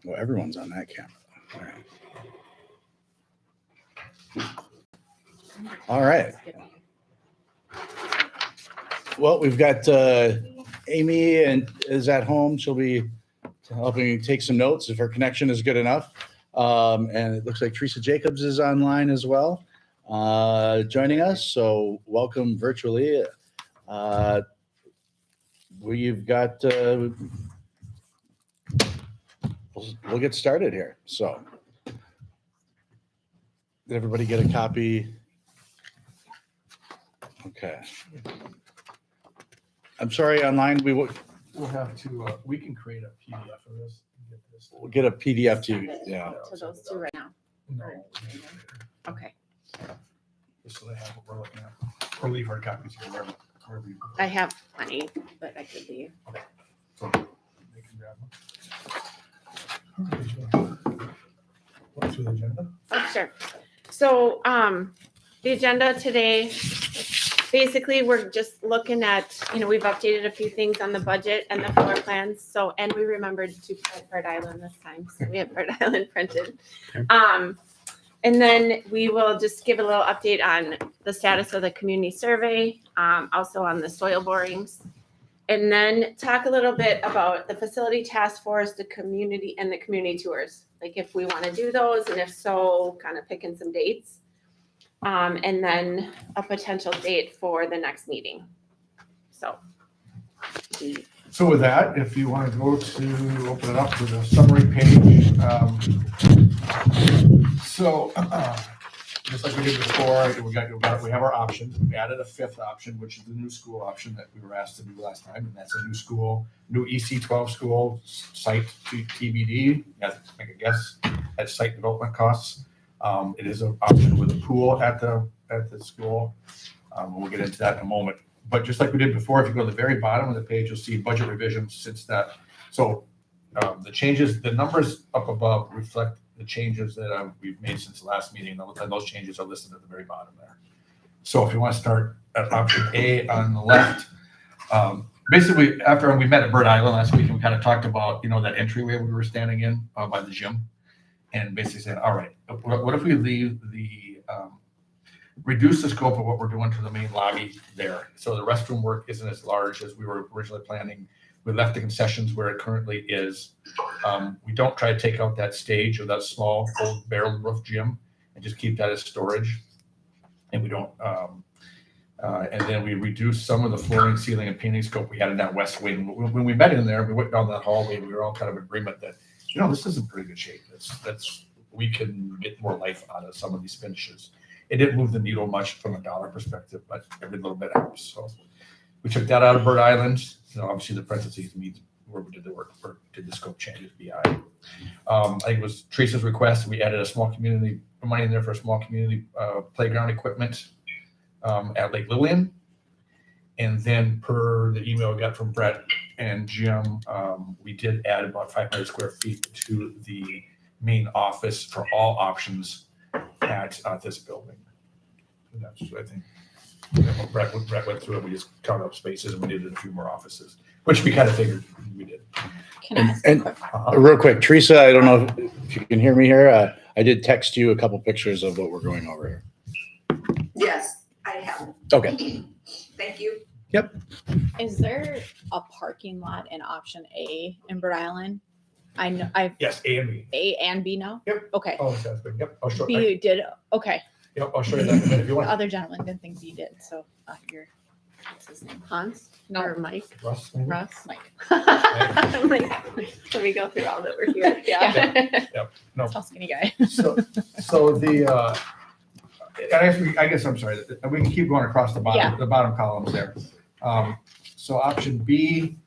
Well, everyone's on that camera. All right. Well, we've got Amy and is at home. She'll be helping take some notes if her connection is good enough. And it looks like Teresa Jacobs is online as well, joining us. So welcome virtually. We've got, we'll get started here. So did everybody get a copy? Okay. I'm sorry, online, We'll have to, we can create a PDF of this and get this. we'll get a PDF to you. Yeah. To those two right now. No. Okay. Just so they have what we're looking at. Or leave hard copies here, wherever you. I have plenty, but I could leave. So they can grab them. What's the agenda? Oh, sure. So, the agenda today, basically, we're just looking at, we've updated a few things on the budget and the floor plans. So, and we remembered to print Bird Island this time, so we have Bird Island printed. And then we will just give a little update on the status of the community survey, also on the soil borings. And then talk a little bit about the facility task force, the community and the community tours. Like if we want to do those, and if so, kind of picking some dates. And then a potential date for the next meeting. So. So with that, if you want to go to open it up to the summary page. Just like we did before, we have our options. We added a fifth option, which is the new school option that we were asked to do last time. And that's a new school, new EC12 school, site TBD, make a guess, at site development costs. It is an option with a pool at the school. We'll get into that in a moment. But just like we did before, if you go to the very bottom of the page, you'll see budget revisions since that. So the changes, the numbers up above reflect the changes that we've made since the last meeting, and those changes are listed at the very bottom there. So if you want to start at option A on the left, basically after we met at Bird Island last week, and we kind of talked about, that entryway we were standing in by the gym, and basically said, all right, what if we leave reduce the scope of what we're doing to the main lobby there. So the restroom work isn't as large as we were originally planning. We left the concessions where it currently is. We don't try to take out that stage or that small old barrel roof gym and just keep that as storage. And we don't, and then we reduced some of the flooring, ceiling, and painting scope we had in that west wing. When we met in there, we went down that hallway, we were all kind of in agreement that, this is in pretty good shape. We can get more life out of some of these finishes. It didn't move the needle much from a dollar perspective, but every little bit helps. So we took that out of Bird Island. Obviously the parentheses means where we did the work or did the scope changes BI. I think it was Teresa's request. We added a small community money in there for a small community playground equipment at Lake Lillian. And then per the email we got from Brett and Jim, we did add about 500 square feet to the main office for all options at this building. And that's, I think, Brett went through it. We just counted up spaces and we needed a few more offices, which we kind of figured we did. Can I ask And real quick, Teresa, I don't know if you can hear me here. I did text you a couple pictures of what we're going over here. Yes, I have. Okay. Thank you. Yep. Is there a parking lot in option A in Bird Island? I know Yes, A and B. A and B now? Yep. Okay. Oh, that's good. Yep. I'll show you. B did, okay. Yep. I'll show you that in a minute if you The want. other gentleman didn't think B did, so what's his name? Hans? No. Or Mike? Russ, maybe? Russ? Mike. I'm like, let me go through all that we're here. Yeah. No. Tall skinny guy. So the I guess I'm sorry. We can keep going across the bottom, Yeah. the bottom columns there. So option B,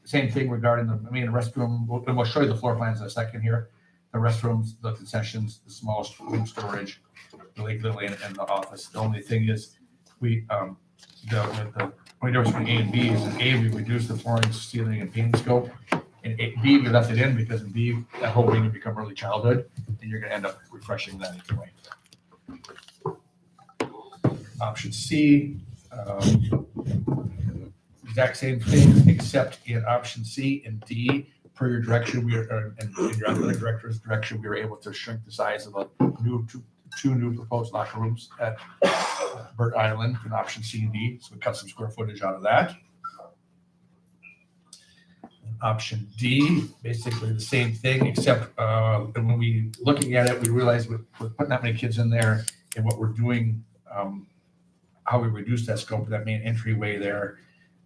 same thing regarding the restroom. We'll show you the floor plans in a second here. The restrooms, the concessions, the smallest room storage, the Lake Lillian, and the office. The only thing is the only difference between A and B is in A we reduced the flooring, ceiling, and painting scope. In B we left it in because in B that whole wing would become early childhood, and you're going to end up refreshing that anyway. Option C, exact same thing, except in option C and D, per your direction, and your athletic director's direction, we were able to shrink the size of a two new proposed locker rooms at Burt Island in option C and D. So we cut some square footage out of that. Option D, basically the same thing, except when we looking at it, we realized with putting that many kids in there and what we're doing, how we reduced that scope of that main entryway there,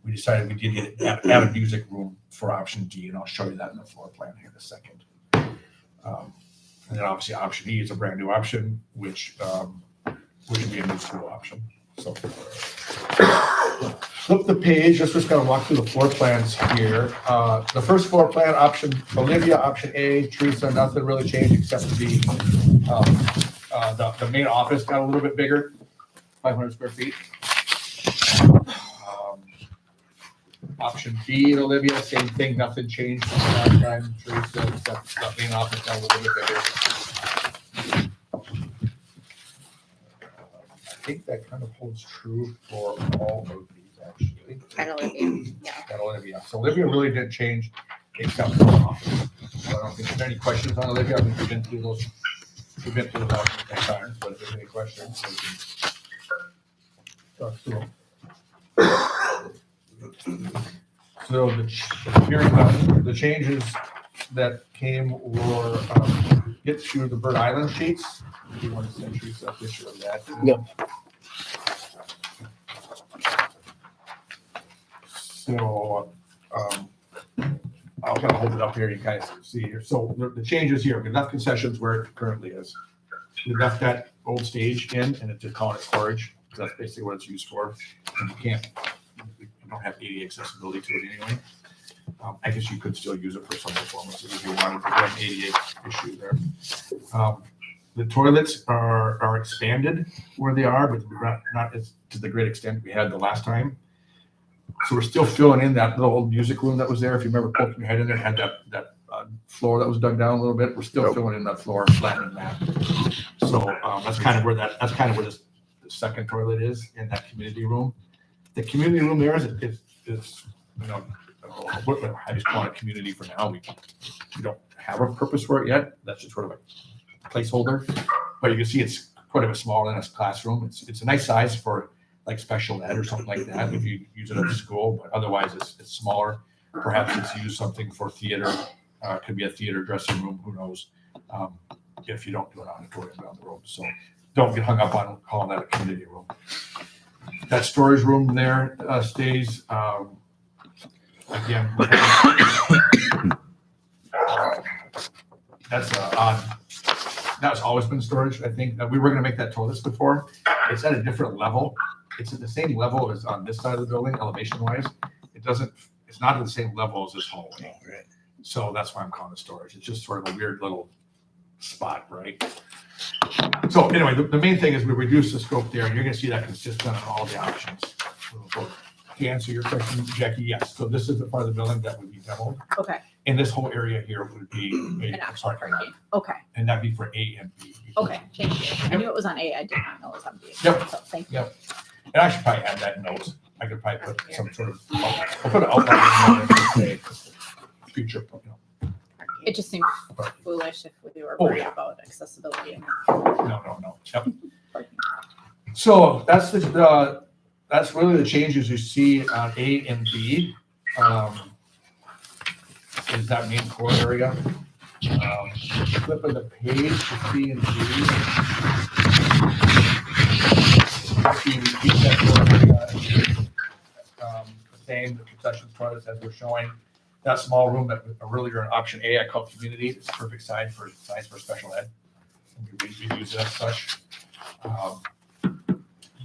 we decided we did add a music room for option D, and I'll show you that in the floor plan here in a second. And then obviously option E is a brand new option, which would be a new school option. So flip the page. Let's just kind of walk through the floor plans here. The first floor plan, option Olivia, option A, Teresa, nothing really changed except the main office got a little bit bigger, 500 square feet. Option B, Olivia, same thing, nothing changed from last time. Teresa, except the main office got a little bit bigger. I think that kind of holds true for all of these, actually. At Olivia, yeah. At Olivia. So Olivia really didn't change except for the office. So I don't think there's any questions on Olivia. I think we've been through those. We've been through those many times, but if there's any questions, we can talk through them. So the changes that came were get to the Burt Island sheets. If you want to send Teresa a picture of that. Yep. So I'll kind of hold it up here. You guys see here. So the changes here, we left concessions where it currently is. We left that old stage in, and it's just calling it storage. That's basically what it's used for. And you don't have ADA accessibility to it anyway. I guess you could still use it for some performances if you wanted to have an ADA issue there. The toilets are expanded where they are, but not as to the great extent we had the last time. So we're still filling in that little old music room that was there. If you remember poking your head in there, it had that floor that was dug down a little bit. We're still filling in that floor, flattening that. So that's kind of where the second toilet is in that community room. The community room there is you know, I just call it community for now. We don't have a purpose for it yet. That's just sort of a placeholder. But you can see it's quite a bit smaller than a classroom. It's a nice size for like special ed or something like that if you use it at school. But otherwise, it's smaller. Perhaps it's used something for theater. Could be a theater dressing room. Who knows? If you don't do an auditorium down the road. So don't get hung up on calling that a community room. That storage room there stays. Again, that's odd. That's always been storage. I think we were going to make that toilets before. It's at a different level. It's at the same level as on this side of the building, elevation-wise. It's not at the same level as this hallway. Right. So that's why I'm calling it storage. It's just sort of a weird little spot, right? So anyway, the main thing is we reduce the scope there, and you're going to see that consistent on all the options. To answer your question, Jackie, yes. So this is the part of the building that would be demoed, Okay, and this whole area here would be an actual parking. Okay, and that'd be for A and B. okay, thank you. I knew it was on A, I did not know it was on B. Yep. So thank you. Yep. And I should probably add that note. I could probably put some sort of, I'll put an outline in there to say future, It just seems foolish if we were Oh, worried yeah. about accessibility and no. Yep. parking. So that's really the changes you see on A and B. Is that main core area. Flipping the page to C and D. Same, the concessions toilets as we're showing. That small room that earlier in option A, I call community. It's a perfect size for special ed. And we use it as such.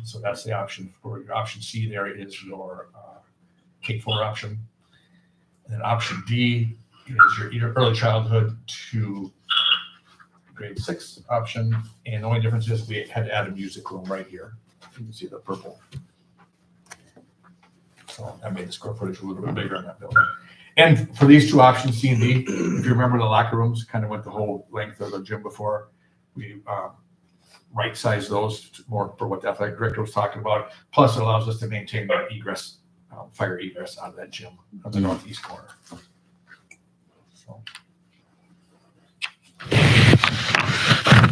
So that's the option for your option C. There is your K4 option. And then option D is your early childhood to grade 6 option. And the only difference is we had to add a music room right here. You can see the purple. So that made the square footage a little bit bigger in that building. And for these two options, C and D, if you remember the locker rooms, kind of went the whole length of the gym before. We right-size those more for what the athletic director was talking about. Plus, it allows us to maintain that egress, fire egress out of that gym on the northeast corner.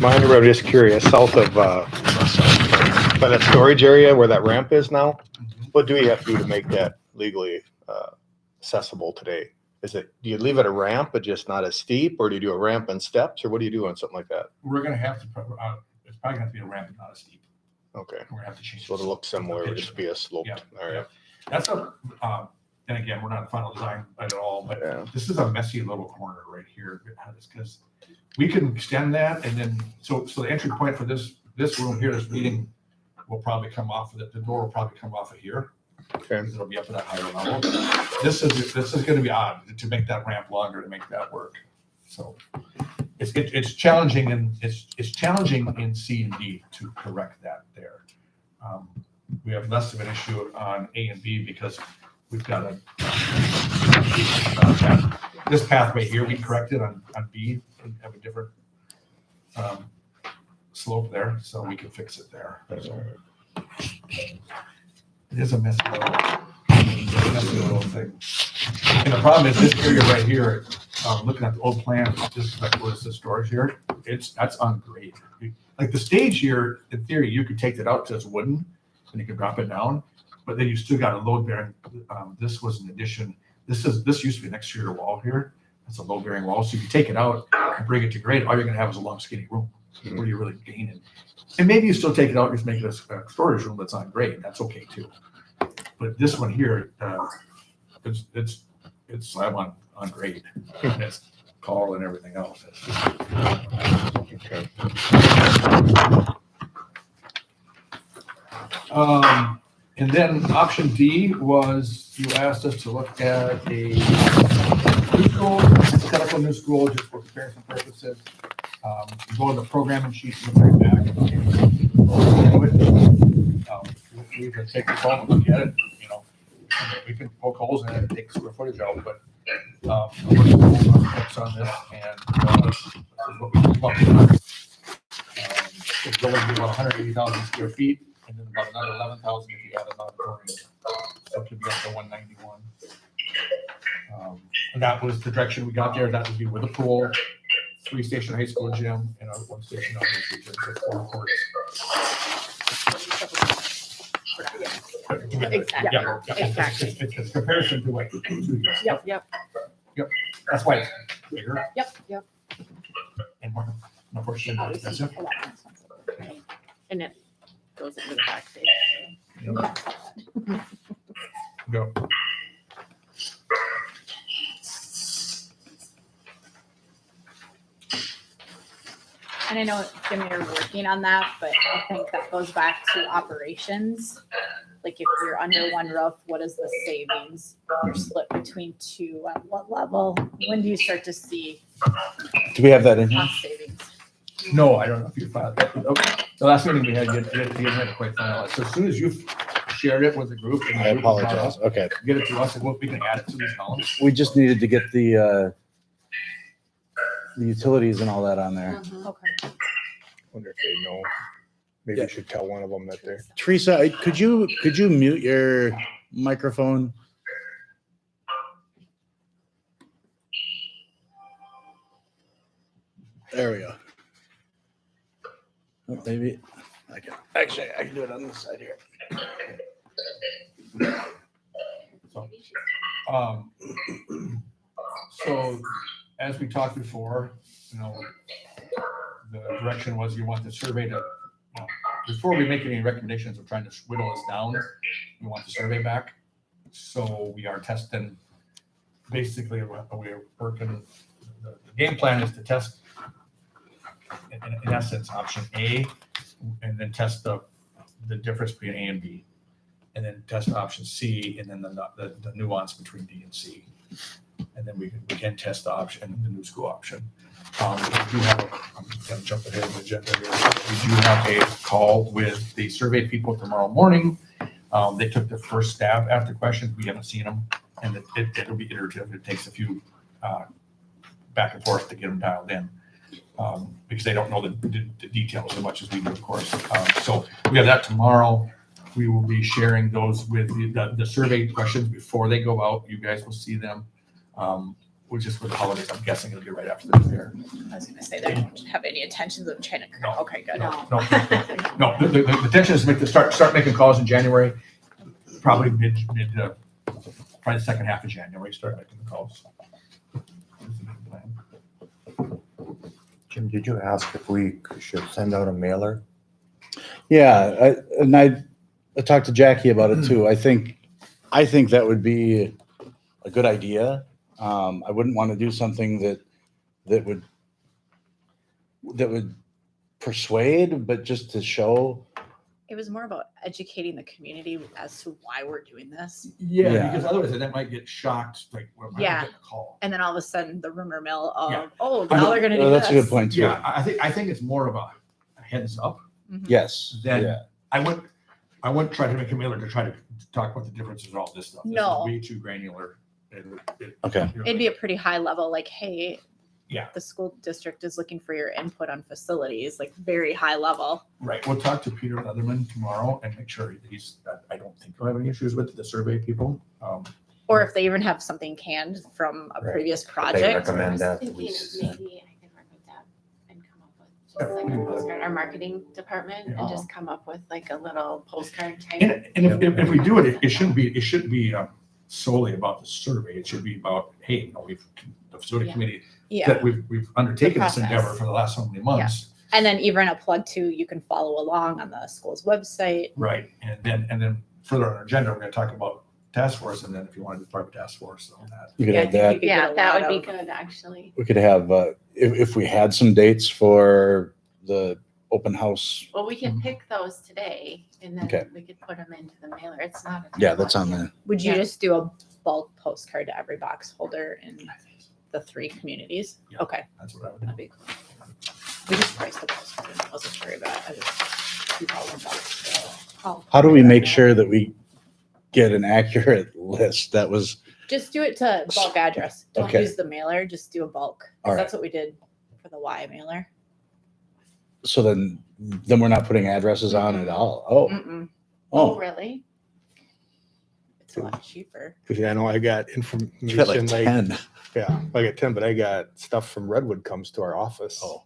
Reminder, but I'm just curious, south of, by that storage area where that ramp is now, what do we have to do to make that legally accessible today? Is it, do you leave it a ramp but just not as steep, or do you do a ramp and steps, or what do you do on something like that? We're gonna have to, it's probably gonna have to be a ramp, not a steep. Okay, We're gonna have to change. so it'll look similar, it'll just be a sloped, Yeah. all right. That's a, and again, we're not final design at all, but Yeah. this is a messy little corner right here. Because we can extend that and then, so the entry point for this room here, this meeting will probably come off of the door will probably come off of here. Okay. Because it'll be up at that higher level. This is gonna be odd to make that ramp longer to make that work. So it's challenging and it's challenging in C and D to correct that there. We have less of an issue on A and B because we've got this pathway here, we corrected on B, and have a different slope there, so we can fix it there. It is a messy little thing. And the problem is this area right here, looking at the old plan, just like what is the storage here, that's on grade. Like the stage here, in theory, you could take that out to it's wooden and you can drop it down, but then you still got a load bearing. This was an addition. This used to be an exterior wall here. That's a load bearing wall. So if you take it out and bring it to grade, all you're gonna have is a long skinny room. What are you really gaining? And maybe you still take it out and just make it a storage room that's on grade. That's okay too. But this one here, it's slab on grade. And it's call and everything else. Okay. And then option D was you asked us to look at a new school, set up a new school just for comparison purposes. You go to the programming sheet in the very back. We can take the phone and look at it, you know, we can poke holes in it and take square footage out, but we're going to focus on this and this is what we come up with. It's going to be about 180,000 square feet and then about another 11,000 if you add an auditorium. So it could be up to 191. And that was the direction we got there. That would be with a pool, 3-station high school gym, and a 1-station elementary gym, so 4 courts. Exactly. Yeah, Exactly. It's comparison to like 2 years. Yep. That's why it's bigger Yep. and more unfortunately more expensive. And it goes into the back page. Go. And I know, Jim, you're working on that, but I think that goes back to operations. Like if you're under one roof, what is the savings? You're split between 2 at what level? When do you start to see Do we have that in here? cost savings? No, I don't know if you filed that. Okay. The last meeting we had, you didn't have it quite finalized. So as soon as you've shared it with the group. and the I group will apologize. Okay. Get it to us and we can add it to these columns. We just needed to get the utilities and all that on there. Okay. Wonder if they know. Maybe Yeah. we should tell one of them that they're. Teresa, could you mute your microphone? There we go. Oh, maybe I can do it on this side here. So as we talked before, you know, the direction was you want the survey to, before we make any recommendations of trying to whittle this down, we want the survey back. So we are testing, basically, we're working, the game plan is to test, in essence, option A, and then test the difference between A and B. And then test option C, and then the nuance between D and C. And then we can test the option, the new school option. We do have, I'm gonna jump ahead of the agenda here. We do have a call with the survey people tomorrow morning. They took the first stab at the questions. We haven't seen them, and it'll be iterative. It takes a few back and forth to get them dialed in. Because they don't know the details as much as we do, of course. So we have that tomorrow. We will be sharing those with the survey questions before they go out. You guys will see them. which is for the holidays. I'm guessing it'll be right after the new year. I was gonna say they don't have any intentions of trying to. No. Okay, good. No. No, the intention is to make start making calls in January, probably probably the second half of January, start making the calls. That's the plan. Jim, did you ask if we should send out a mailer? Yeah, I talked to Jackie about it too. I think that would be a good idea. I wouldn't want to do something that would persuade, but just to show. It was more about educating the community as to why we're doing this. Yeah, Yeah. because otherwise that might get shocked, like, well, I'm Yeah. getting a call. And then all of a sudden the rumor mill of, Yeah. oh, now they're gonna do Oh, this. that's a good point too. Yeah, I think it's more of a heads up. Mhm. Yes. Then Yeah. I wouldn't try to make a mailer to try to talk about the differences of all this stuff. This is No. way too granular. Okay. It'd be a pretty high level, like, hey, Yeah. the school district is looking for your input on facilities, like very high level. Right, we'll talk to Peter Leatherman tomorrow and make sure I don't think he'll have any issues with the survey people. Or if they even have something canned from a Right. previous They project. recommend that. Thinking we maybe I could work with Deb and come up with just like a postcard, our marketing department, and just come up with like a little postcard type. And if we do it, it shouldn't be solely about the survey. It should be about, hey, the facility Yeah. committee, Yeah. that we've undertaken this process. endeavor for the last so many months. And then even a plug too, you can follow along on the school's website. Right, and then further on our agenda, we're gonna talk about task force, and then if you want to be part of the task force, on that. You could Yeah, I have think that. you could Yeah, get a that lot would be of- good, actually. We could have, if we had some dates for the open house. Well, we can pick those today, and Okay. then we could put them into the mailer. It's not. a Yeah, that's on there. the, Would you Yeah. just do a bulk postcard to every box holder in the 3 communities? Yeah. Okay, That's what I would do. that'd be cool. We just priced the postcard. I wasn't sure about it. I just 2,000 bucks. Oh. how do we make sure that we get an accurate list? That was, Just do it to bulk address. Don't Okay. use the mailer, just do a bulk. 'Cause All right. that's what we did for the Y mailer. so then we're not putting addresses on at all. Oh, Mm-mm. Oh, oh, really? It's a lot cheaper. Cause I know I got you got like information, like, 10. yeah, I got 10, but I got stuff from Redwood comes to our office. Oh.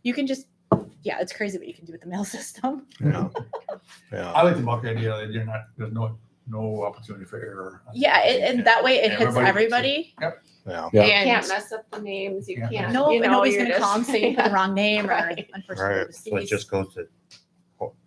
You can just, yeah, it's crazy what you can do with the mail system. Yeah. Yeah. I like the bulk idea that there's no opportunity for error. Yeah, and that way it hits Everybody- everybody. Yeah. Yeah. You And- can't mess up the names. You Yeah. can't. No, you but know, nobody's you're gonna call and just- say you put the wrong name or Right. unfortunately Right. So it deceased. just goes to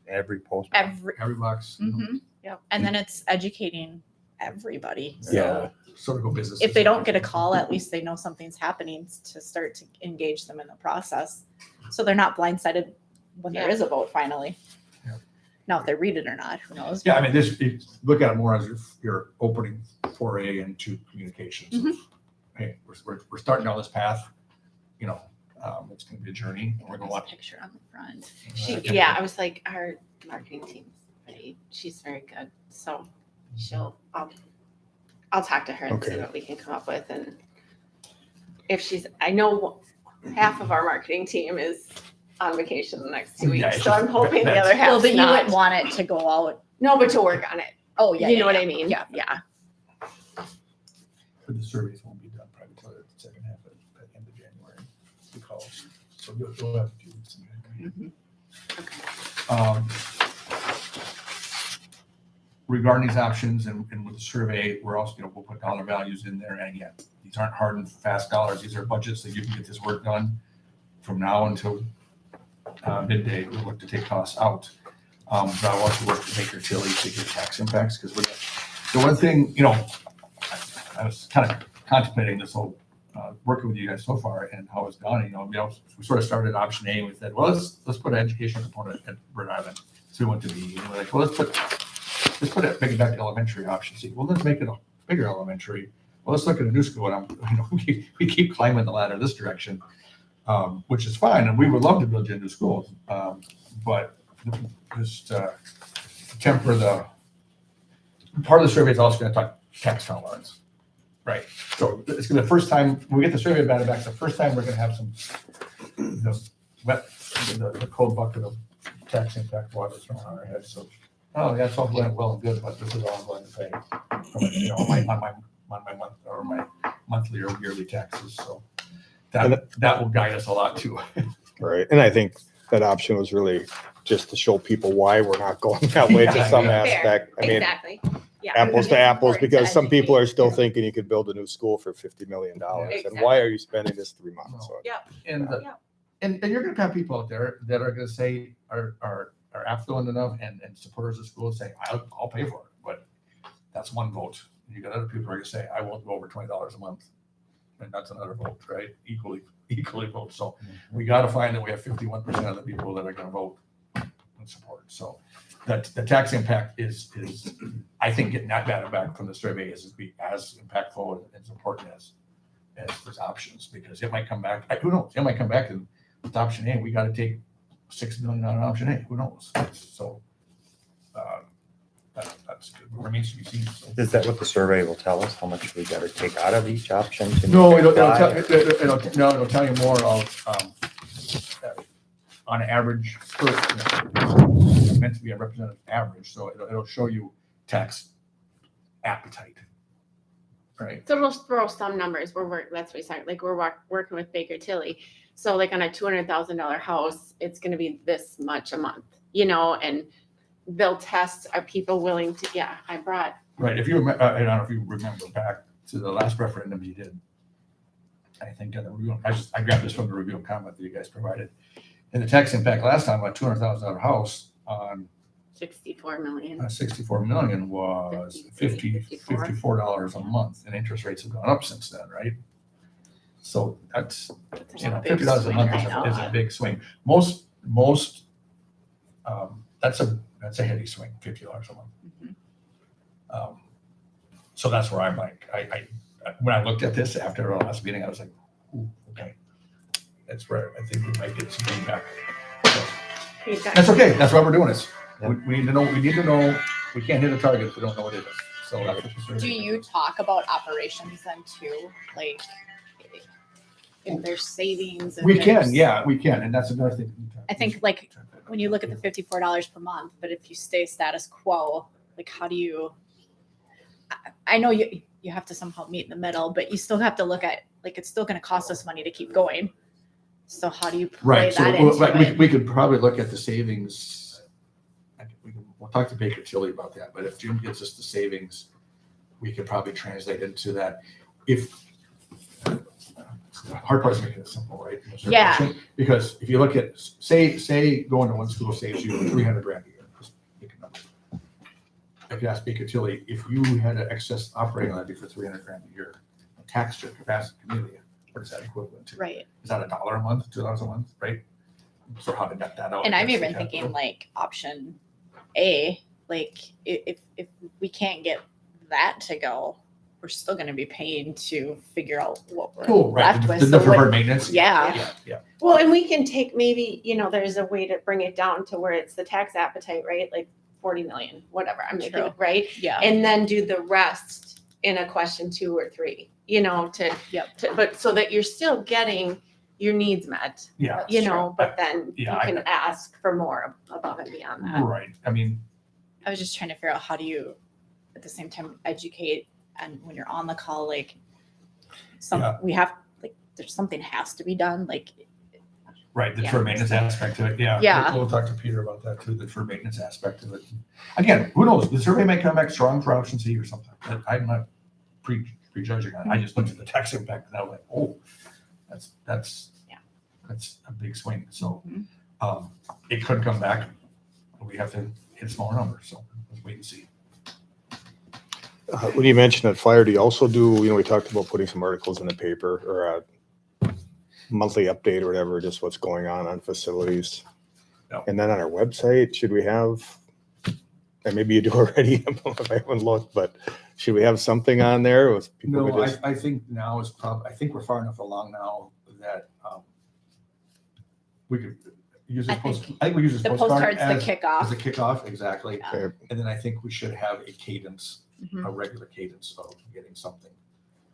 every post. Every box, Mhm. Yep. And then it's educating everybody. So Yeah. sort of go business. if they don't get a call, at least they know something's happening to start to engage them in the process. So they're not blindsided when there Yeah. is a vote finally. Yeah. Now, if they read it or not, who knows? Yeah, I mean, look at it more as your opening foray into communications. Mhm. Hey, we're starting down this path, it's gonna be a journey. and We're gonna Nice want. picture on the front. Yeah, I was like, our marketing team's pretty. She's very good. So I'll talk to her and see Okay. what we can come up with. And if I know half of our marketing team is on vacation the next 2 Yeah, weeks, it's so just- I'm hoping the that's- other half. Well, but you wouldn't want it to go out. No, but to work on it. Oh, yeah. You yeah, know what yeah. I mean? Yeah, yeah. But the surveys won't be done probably until the second half at the end of January. Because, so you'll have a few weeks in January. Regarding these options and with the survey, we're also, we'll put dollar values in there, and yet, these aren't hard and fast dollars, these are budgets that you can get this work done from now until midday. We'll look to take costs out. But I want to work to make your utilities, take your tax impacts, because the one thing, I was kind of contemplating this whole, working with you guys so far and how it's gone, we sort of started option A, and we said, well, let's put an educational component at Bird Island. So we went to B, and we're like, well, let's put it, make it back to elementary option C. Well, let's make it a bigger elementary. Well, let's look at a new school, and we keep climbing the ladder this direction, which is fine, and we would love to build you a new school, but just temper part of the survey is also going to talk tax tolerance, right? So it's going to the first time we get the survey back, it's the first time we're going to have the cold bucket of tax impact water thrown on our heads. So, oh, that's all well and good, but this is all I'm going to pay on my month or my monthly or yearly taxes, so that will guide us a lot too. Right, and I think that option was really just to show people why we're not going that way to Yeah, some yeah. aspect. I mean, Exactly. Yeah. apples It's to apples, important because to some people educate. are still thinking you could build a new school for $50 million. And why are you spending this 3 months on? And, Yeah. and you're gonna have people out there that are gonna say, are affluent enough and supporters of school saying, I'll pay for it, but that's one vote. You got other people who are gonna say, I won't go over $20 a month. And that's another vote, right? Equally vote. So we gotta find that we have 51% of the people that are gonna vote and support. So that the tax impact is, I think getting that data back from the survey is as impactful and as important as those options, because it might come back, who knows? It might come back and with option A, we gotta take $6 million on option A, who knows? So, that's good. Remains to be seen. So. Is that what the survey will tell us? How much we gotta take out of each option? to No, make it'll it it'll tell you more of, on average, it's meant to be a representative average, so it'll show you tax appetite. Right, So we'll throw some numbers. That's what we said, like we're working with Baker Tilly. So like on a $200,000 house, it's gonna be this much a month, and they'll test, are people willing to, right, if you remember, I don't know if you remember back to the last referendum you did. I think in the review, I grabbed this from the review and comment that you guys provided. And the tax impact last time, on a $200,000 house on 64 million. 64 million was $54 a month, and interest rates have gone up since then, right? So that's, There's you know, a big $50 a swing month right is now. a big swing. Most, that's a heady swing, $50 a month. Mhm. So that's where I'm like, when I looked at this after our last meeting, I was like, ooh, okay. That's where I think we might get some feedback. So, Feedback. that's okay, that's why we're doing this. Yeah. We need to know, we can't hit a target if we don't know what it is. So that's what the survey Do you is. talk about operations then too? Like if there's savings? If We can, there's- yeah, we can, and that's another thing. I think like when you look at the $54 per month, but if you stay status quo, like how do you, I know you have to somehow meet in the middle, but you still have to look at, like, it's still gonna cost us money to keep going. So how do you play Right, so that into it? we could probably look at the savings. We'll talk to Baker Tilly about that, but if Jim gets us the savings, we could probably translate into that. If, the hard part is making it simple, right? Yeah. Because if you look at, say going to one school saves you 300 grand a year, just pick a number. I could ask Baker Tilly, if you had an excess operating levy for 300 grand a year, tax your capacity community, what is that equivalent to? Right. Is that $1 a month, $2 a month, right? So how to net that out? And I'm Yes, even we have thinking to. like option A, like if we can't get that to go, we're still gonna be paying to figure out what we're Oh, right, left with. the So deferred what- maintenance. Yeah. Yeah, Well, and we can take maybe, there's a way to bring it down to where it's the tax appetite, right? Like 40 million, whatever, I'm making True. it, right? Yeah. And then do the rest in a question 2 or 3, Yep. but so that you're still getting your needs met, yeah. but then you Yeah, can ask for more above and beyond that. Right, I mean, I was just trying to figure out how do you at the same time educate, and when you're on the call, like Yeah. we have, like, there's something has to be done, like right, the Yeah. deferred maintenance aspect of it, yeah. Yeah. We'll talk to Peter about that too, the deferred maintenance aspect of it. Again, who knows, the survey may come back strong for option C or something, I'm not prejudging on it, I just looked at the tax impact and I was like, oh, that's a big swing, so, Mhm. It could come back, but we have to hit smaller numbers, so let's wait and see. When you mentioned that flyer, do you also do, we talked about putting some articles in the paper or a monthly update or whatever, just what's going on facilities? No. And then on our website, should we have, and maybe you do already, I haven't looked, but should we have something on there with people? No, who just- I think now is I think we're far enough along now that, we could use this I think we use this the postcard postcard's the as a kickoff. kickoff, exactly. Yeah. Okay. And then I think we should have a cadence, Mhm. a regular cadence of getting something.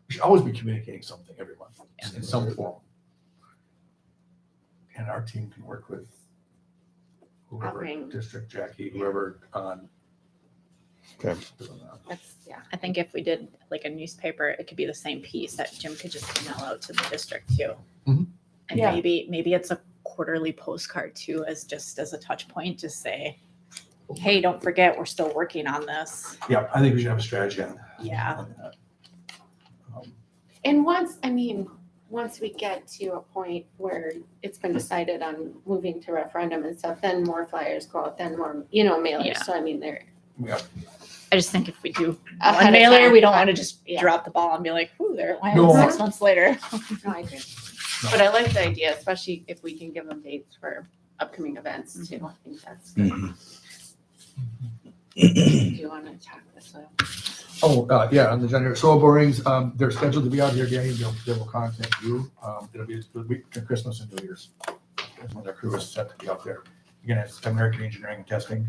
We should always be communicating something every month in some form. And our team can work with whoever, Bring. District Jackie, whoever on That's, yeah. I think if we did like a newspaper, it could be the same piece that Jim could just email out to the district too. Mhm. And Yeah. maybe it's a quarterly postcard too, as a touch point, just say, hey, don't forget, we're still working on this. Yeah, I think we should have a strategy on that. Yeah. on that. And once we get to a point where it's been decided on moving to referendum and stuff, then more flyers go out, then more, mailers. Yeah. So I mean, they're Yeah. I just think if we do ahead one of mailer, time. we don't want to just Yeah. drop the ball and be like, ooh, there it went No. 6 months later. No, I agree. But I like the idea, especially if we can give them dates for upcoming events too. I think that's good. Do you want to talk this up? Oh, yeah, on the generator, soil borings, they're scheduled to be out here, Danny, they will contact you. It'll be the week of Christmas and New Year's. That's when their crew is set to be out there. Again, it's American Engineering and Testing.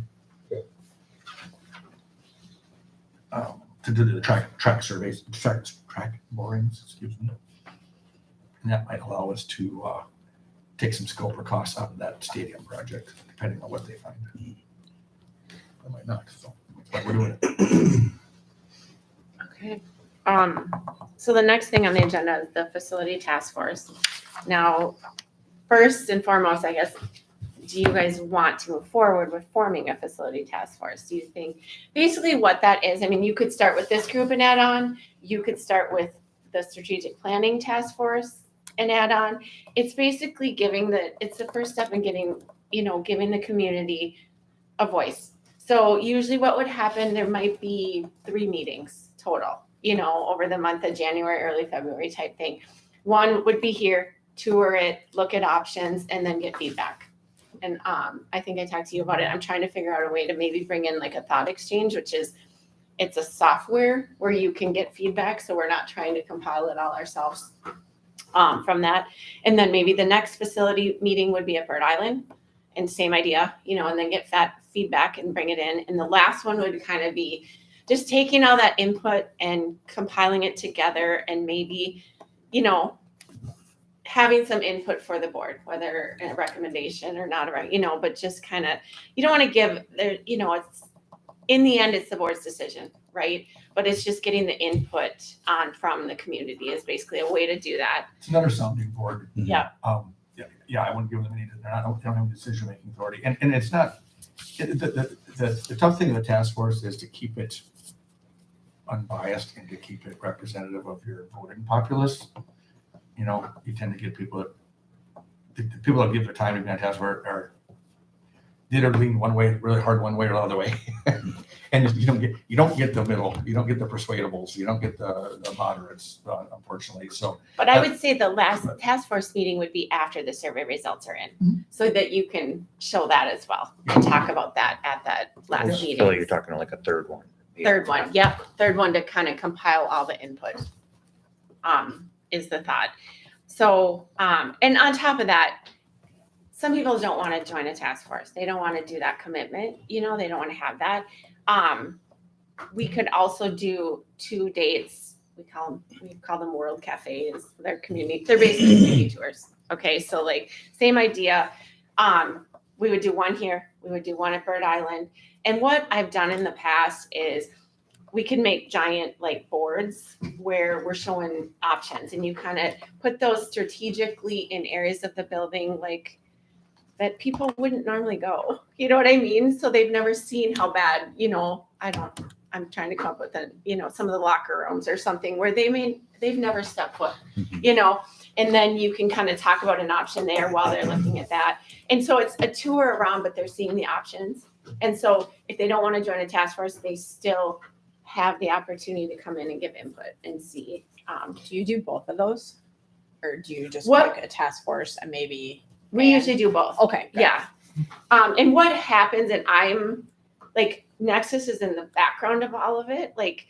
To do the track surveys, track borings, excuse me. And that might allow us to take some scope or costs out of that stadium project, depending on what they find. They might not, so that's why we're doing it. Okay. So the next thing on the agenda is the facility task force. Now, first and foremost, I guess, do you guys want to move forward with forming a facility task force? Do you think, basically what that is, I mean, you could start with this group and add on, you could start with the strategic planning task force and add on. It's basically it's the first step in giving the community a voice. So usually what would happen, there might be 3 meetings total, over the month of January, early February type thing. One would be here, tour it, look at options, and then get feedback. And I think I talked to you about it. I'm trying to figure out a way to maybe bring in like a thought exchange, which is, it's a software where you can get feedback. So we're not trying to compile it all ourselves from that. And then maybe the next facility meeting would be at Bird Island, and same idea, and then get that feedback and bring it in. And the last one would kind of be just taking all that input and compiling it together, and maybe, having some input for the board, whether a recommendation or not, but just kind of, you don't want to give there, it's, in the end, it's the board's decision, right? But it's just getting the input from the community is basically a way to do that. It's another sounding board. Yeah. Yeah, I wouldn't give them any, they don't have decision-making authority. And it's not, the tough thing of the task force is to keep it unbiased and to keep it representative of your voting populace. You tend to get people the people that give their time to be on task force are either lean one way, really hard one way or the other way. And you don't get the middle, you don't get the persuadables, you don't get the moderates, unfortunately. So But I would say the last task force meeting would be after the survey results are in, so that you can show that as well and talk about that at that last Phil, meeting. you're talking like a third one. Third one, yep, third one to kind of compile all the input, is the thought. So, and on top of that, some people don't want to join a task force. They don't want to do that commitment, they don't want to have that. We could also do 2 dates. We call them world cafes. They're basically community tours. Okay, so like same idea. We would do one here. We would do one at Bird Island. And what I've done in the past is we can make giant like boards where we're showing options, and you kind of put those strategically in areas of the building like that people wouldn't normally go. You know what I mean? So they've never seen how bad, I'm trying to come up with some of the locker rooms or something where they've never stepped foot, and then you can kind of talk about an option there while they're looking at that. And so it's a tour around, but they're seeing the options. And so if they don't want to join a task force, they still have the opportunity to come in and give input and see. Do you do both of those? Or do you just What- pick a task force and maybe? We usually do both. Okay. good. Yeah. And what happens, and I'm like, Nexus is in the background of all of it. Like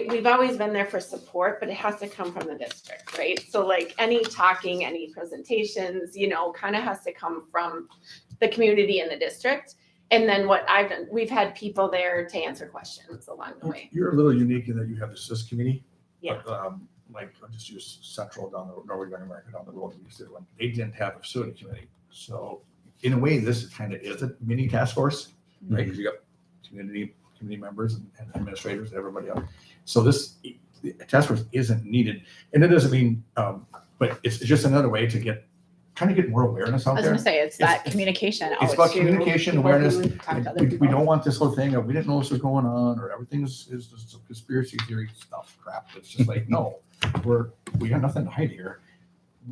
we've always been there for support, but it has to come from the district, right? So like any talking, any presentations, kind of has to come from the community and the district. And then what I've done, we've had people there to answer questions along the way. you're a little unique in that you have the SIS committee. Yeah. But, like, I'll just use Central down the Northern America down the road. They didn't have a facility committee. So in a way, this kind of is a mini task force, right? Because you got community committee members and administrators and everybody else. So this, the task force isn't needed. And it doesn't mean, but it's just another way to trying to get more awareness I out was there. gonna say, it's It's- that communication out It's about to communication, people awareness. who talk to other We people. don't want this whole thing of, we didn't know this was going on, or everything is just conspiracy theory stuff, crap. It's just like, no, we got nothing to hide here.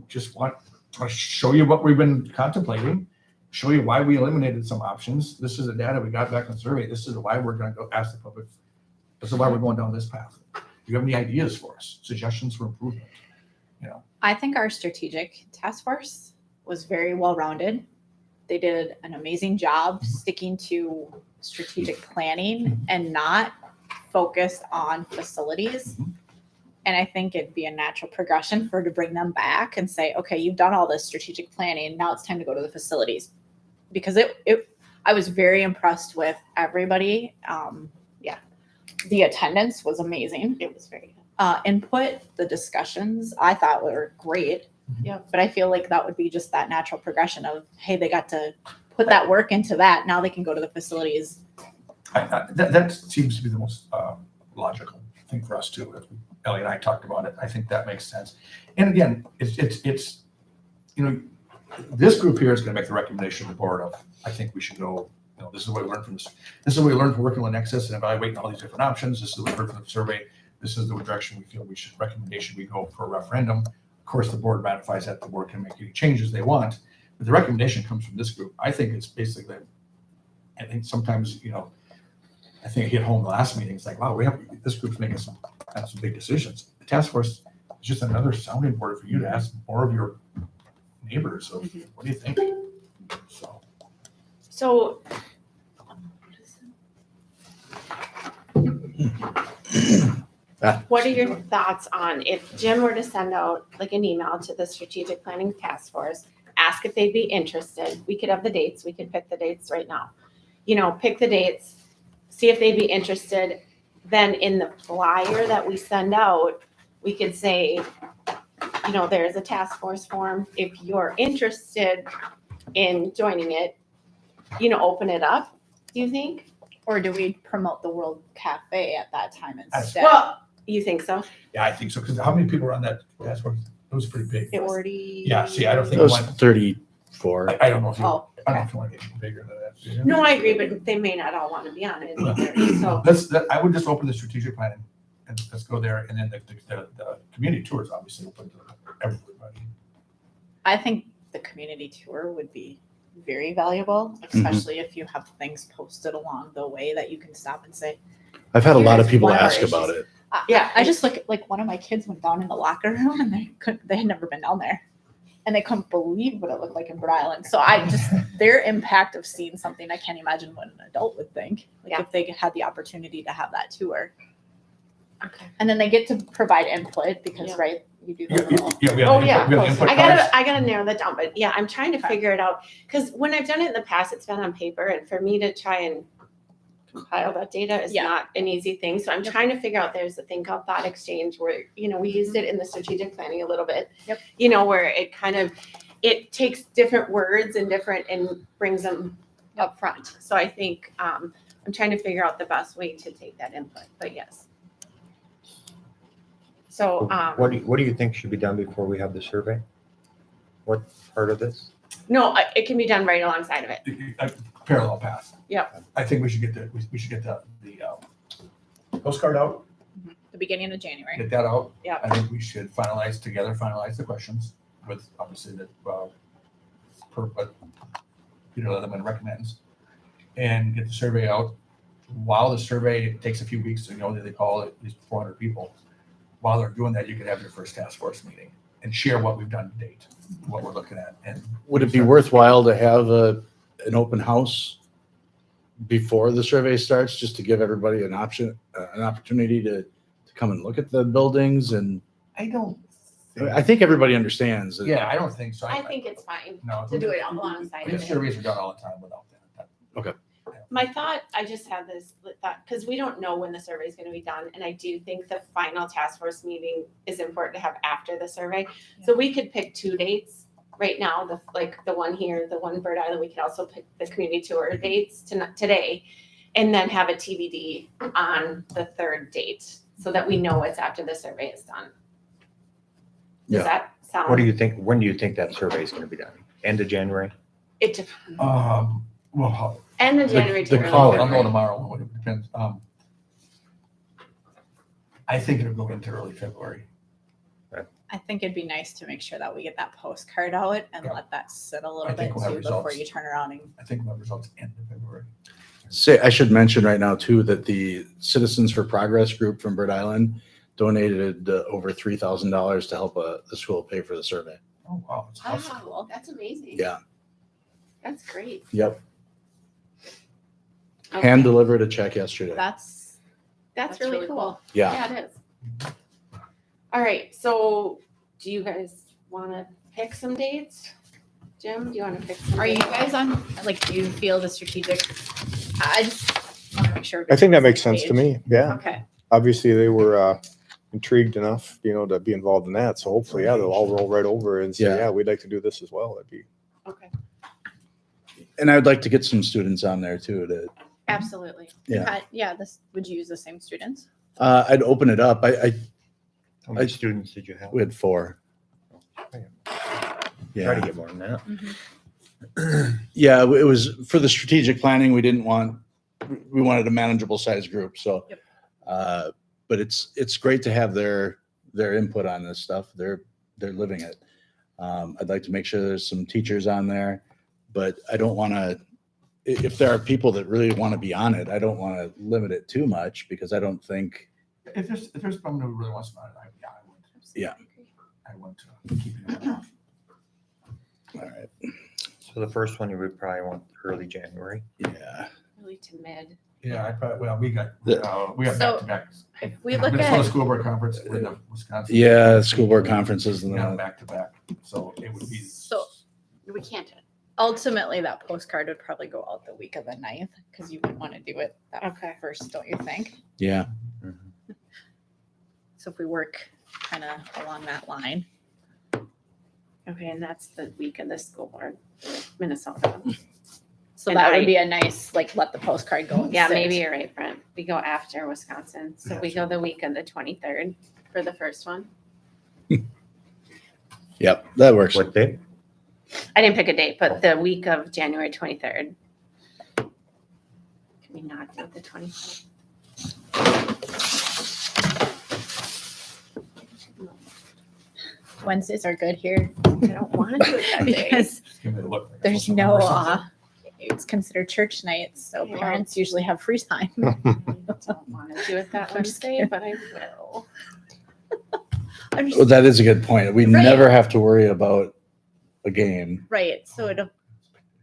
Just want to show you what we've been contemplating, show you why we eliminated some options. This is the data we got back in the survey. This is why we're gonna go ask the public. This is why we're going down this path. Do you have any ideas for us, suggestions for improvement? I think our strategic task force was very well-rounded. They did an amazing job sticking to strategic planning and not focused on facilities. Mhm. And I think it'd be a natural progression for to bring them back and say, okay, you've done all this strategic planning. Now it's time to go to the facilities. Because I was very impressed with everybody. Yeah, the attendance was amazing. It was very good. Input, the discussions, I thought were great. Yeah. But I feel like that would be just that natural progression of, hey, they got to put that work into that. Now they can go to the facilities. That seems to be the most logical thing for us too. Ellie and I talked about it. I think that makes sense. And again, it's this group here is going to make the recommendation to the board of, I think we should go, this is what we learned from this. This is what we learned from working with Nexus and evaluating all these different options. This is what we heard from the survey. This is the direction we feel recommendation we go for a referendum. Of course, the board ratifies that. The board can make any changes they want, but the recommendation comes from this group. I think it's basically, I think sometimes, I think it hit home the last meeting. It's like, wow, this group's making some big decisions. The task force is just another sounding board for you to ask more of your neighbors of, what do you think? So, What are your thoughts on if Jim were to send out like an email to the strategic planning task force, ask if they'd be interested? We could have the dates. We could pick the dates right now. Pick the dates, see if they'd be interested. Then in the flyer that we send out, we could say, there's a task force form. If you're interested in joining it, open it up. Do you think? Or do we promote the World Cafe at that time instead? Well, you think so? yeah, I think so. Because how many people were on that task force? It was pretty big. 40. Yeah, see, I don't think It was one, 34. I don't know if you, Oh, I don't know if you want to get bigger than that. do you? No, I agree, but they may not all want to be on it either. So, I would just open the strategic planning and let's go there. And then the community tour is obviously open to everybody. I think the community tour would be very valuable, especially if you have things posted along the way that you can stop and say, I've had a lot of Here's people one of our ask about issues. it. Yeah. I just look at, like, one of my kids went down in the locker room and they had never been down there. And they couldn't believe what it looked like in Rhode Island. So their impact of seeing something, I can't imagine what an adult would think. Like Yeah. if they had the opportunity to have that tour. okay. And then they get to provide input because, Yeah. right, you do Yeah, the little. we have Oh, input- yeah. we have input I cards. gotta narrow that down, but yeah, I'm trying to Okay. figure it out. Cause when I've done it in the past, it's been on paper and for me to try and compile that data is Yeah. not an easy thing. So I'm trying to figure out, there's a thing called Thought Exchange where, we used it in the strategic planning a little bit. Yep. Where it takes different words and brings them up front. So I think, I'm trying to figure out the best way to take that input, but yes. So, What do you think should be done before we have the survey? What part of this? no, it can be done right alongside of it. A parallel path. Yep. I think we should get the postcard out, The beginning of January. get that out. Yep. I think we should finalize the questions with obviously what Peter Leatherman recommends. And get the survey out. While the survey takes a few weeks to know that they call at least 400 people. While they're doing that, you could have your first task force meeting and share what we've done to date, what we're looking at. And Would it be worthwhile to have an open house before the survey starts, just to give everybody an opportunity to come and look at the buildings? And I don't. I think everybody understands that. Yeah, I don't think so. I think it's fine No. to do it alongside These of it. surveys are done all the time without that. My thought, I just had this thought, because we don't know when the survey is going to be done. And I do think the final task force meeting is important to have after the survey. So we could pick 2 dates right now, the one here, the one in Bird Island. We could also pick the community tour dates today. and then have a TBD on the third date so that we know it's after the survey is done. Yeah. Does that sound? What do you think, when do you think that survey is gonna be done? End of January? It, Well, end of January to the early college- I'll know February. tomorrow. It depends. I think it'll go into early February. I think it'd be nice to make sure that we get that postcard out and Yeah. let that sit a I little think bit we'll have too before results. you turn around and I think we'll have results end of February. Say, I should mention right now too, that the Citizens for Progress group from Bird Island donated over $3,000 to help the school pay for the survey. Oh, wow. That's awesome. Wow, that's amazing. Yeah. That's great. Yep. Okay. Hand delivered a check yesterday. that's That's really cool. Yeah. Yeah, it is. All right, so do you guys want to pick some dates? Jim, do you want to pick some? Are you dates? guys on, like, do you feel the strategic? I just want to make sure. I think that makes everybody's sense to on the me. Yeah. page. Okay, Obviously, they were intrigued enough, to be involved in that. So hopefully, yeah, they'll all roll right over and say, Yeah. yeah, we'd like to do this as well. That'd be. Okay, And I'd like to get some students on there too. absolutely. Yeah. yeah, this, would you use the same students? I'd open it up. How many students did you have? We had 4. Try to Yeah. get more than that. Yeah, it was for the strategic planning. We wanted a manageable size group. So, Yep. but it's great to have their input on this stuff. They're living it. I'd like to make sure there's some teachers on there, but I don't want to, if there are people that really want to be on it, I don't want to limit it too much because I don't think, If there's someone who really wants to, I would. Yeah. I want to keep it. all right, So the first one you would probably want early January. yeah. Early to mid. Yeah, I probably, well, we got The- So, back-to-back. if we look Minnesota at- School Board Conference with the Wisconsin. Yeah, school board conferences and Yeah, that. back-to-back. So it would be. So We can't. ultimately, that postcard would probably go out the week of the 9th because you would want to do it that Okay. first, don't you think? Yeah. So if we work kind of along that line. Okay, and that's the week of the school board, Minnesota. So And that I- would be a nice, like, let the postcard go. and Yeah, sit. maybe you're right, Brent. We go after Wisconsin. So we go the week of the 23rd for the first one. Yep, that works. What day? I didn't pick a date, but the week of January 23rd. Can we not do the 23rd? Wednesdays are good here I don't want to do it that day. because Give me a look. like there's I'm no, or something. it's considered church nights, so Yeah. parents usually have free time. I don't want to do it that I'm just Wednesday, but I will. I'm just, Well, that is a good point. We Right. never have to worry about a game. right, so it'll,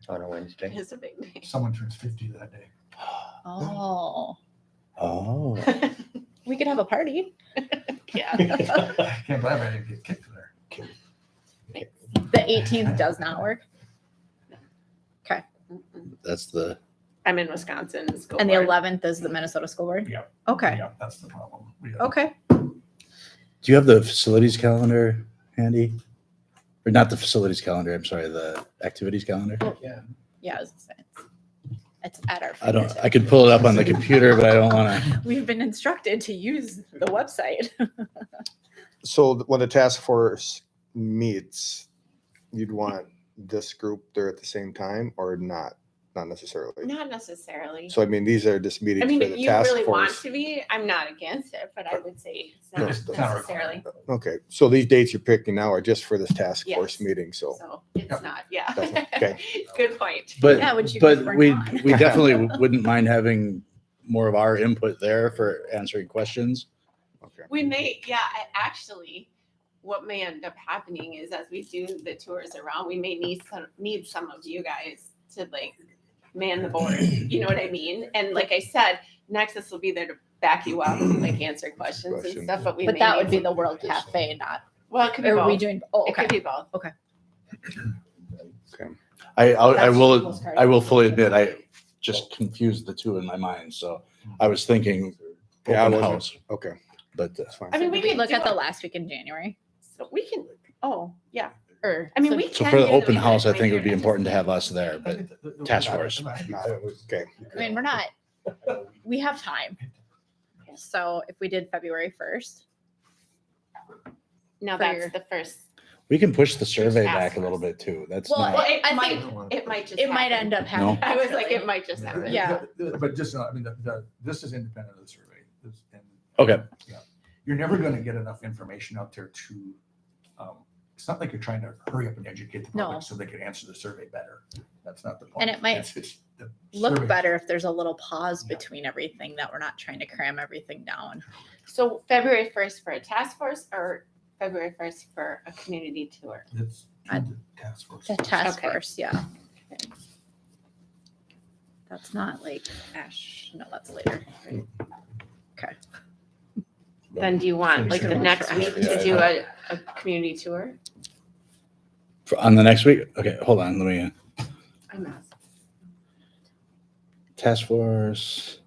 On a Wednesday. It's a big day. Someone turns 50 that day. oh, Oh, we could have a party. Yeah. I can't believe I didn't get kicked there. The 18th does not work. Mm-mm. I'm in Wisconsin. School And the board. 11th is the Minnesota School Board? Yeah. Okay, Yeah, that's the problem. We got- okay. do you have the facilities calendar handy? Or not the facilities calendar, I'm sorry, the activities calendar? Yeah. Yeah, I was gonna say, it's at our. I fingertips. could pull it up on the computer, but I don't want to. We've been instructed to use the website. So when the task force meets, you'd want this group there at the same time or not? Not necessarily. Not necessarily. So I mean, these are just I meetings mean, for if the you task really want force. to be, I'm not against it, but I would say it's No, not it's not necessarily. Okay, so these dates you're picking now are just for this task force Yes. meeting, so. So it's Yep. not, yeah. Okay. Good point. But, Yeah, which you but weren't we, on. we definitely wouldn't mind having more of our input there for answering questions. Okay. We may, yeah, actually, what may end up happening is as we do the tours around, we may need some of you guys to like man the board. You know what I mean? And like I said, Nexus will be there to back you up, like answer questions and stuff, but we But may that need would be some- the World Cafe, not, Well, it could be or are we both. doing, oh, It okay. could be both. I That's will, postcard. I will fully admit, I just confused the two in my mind. So I was thinking Yeah, I open wasn't- house, Okay, but that's fine. I mean, We we could could look do at the it. last week in January, So we can, oh, yeah. or. I mean, so- we so can for the do open week of house, I the think it would be 23rd. important to have us there, but task force. Not- Okay. I mean, we're not we have time. So if we did February 1st, Now For that's your- the first. We can push the survey task back a little force. bit too. That's well, not, it I might- think It might just. it might happen. end up happening. I was like, naturally. it might just happen. Yeah. But just, I mean, this is independent of the survey. And okay. you're never going to get enough information out there to, it's not like you're trying to hurry up and educate the No. public so they can answer the survey better. That's not the point. And it might It's the Look survey- better if there's a little pause Yeah. between everything, that we're not trying to cram everything down. So February 1st for a task force or February 1st for a community tour? It's I- the task force. The task Okay. force, yeah. That's not like Ash, no, that's later. right? Then do you want like the next week to do a community tour? On the next week? Okay, hold on. Let me, I'm asking. task force.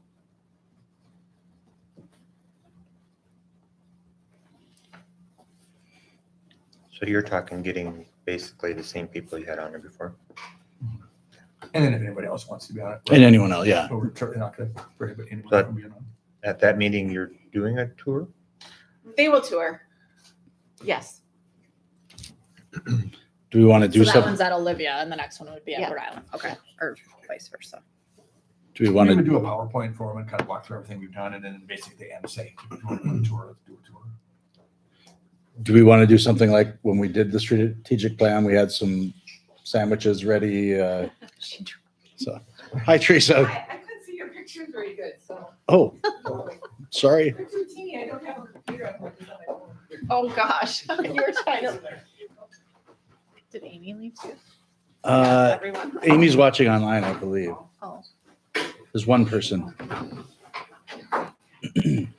So you're talking getting basically the same people you had on there before? And then if anybody else wants to be on it. And anyone else, yeah. We're certainly not going to prohibit anyone But- from being on. At that meeting, you're doing a tour? They will tour. Yes. Do we want to do So that something? one's at Olivia and the next one would be at Yeah. Rhode Island. Okay, or vice versa. Do we We want would to, do a PowerPoint for them and kind of walk through everything we've done and then basically the end say, if you want to do a tour, let's do a tour. do we want to do something like when we did the strategic plan, we had some sandwiches ready, so. Hi, Teresa. I couldn't see your pictures very good, so. Oh, sorry. They're too teeny, I don't have a computer. I'm working on my phone. Oh, gosh. You were trying to. Did Amy leave too? Everyone. Amy's watching online, I believe. Oh, There's one person.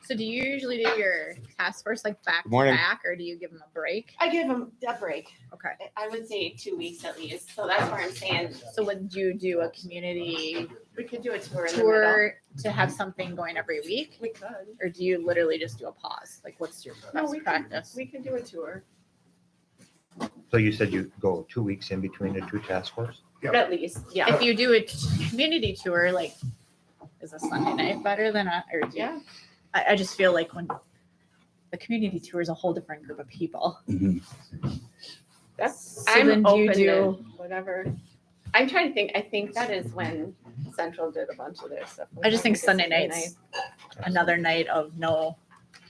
so do you usually do your task force like back to Morning. back, or do you give them a break? I give them a break. Okay. I would say 2 weeks at least. So that's where I'm saying So would you do a community we could do a tour in the middle. tour to have something going every week? We could. Or do you literally just do a pause? Like what's your No, best we can, practice? we can do a tour. So you said you go 2 weeks in between the two task force? At least, yeah. If you do a community tour, like, is a Sunday night better than a, or do you- Yeah. I just feel like when the community tour is a whole different group of people. Mhm. That's, So then I'm do you open to do- whatever. I'm trying to think, I think that is when Central did a bunch of their stuff. I just think It's Sunday night. nights, another night of no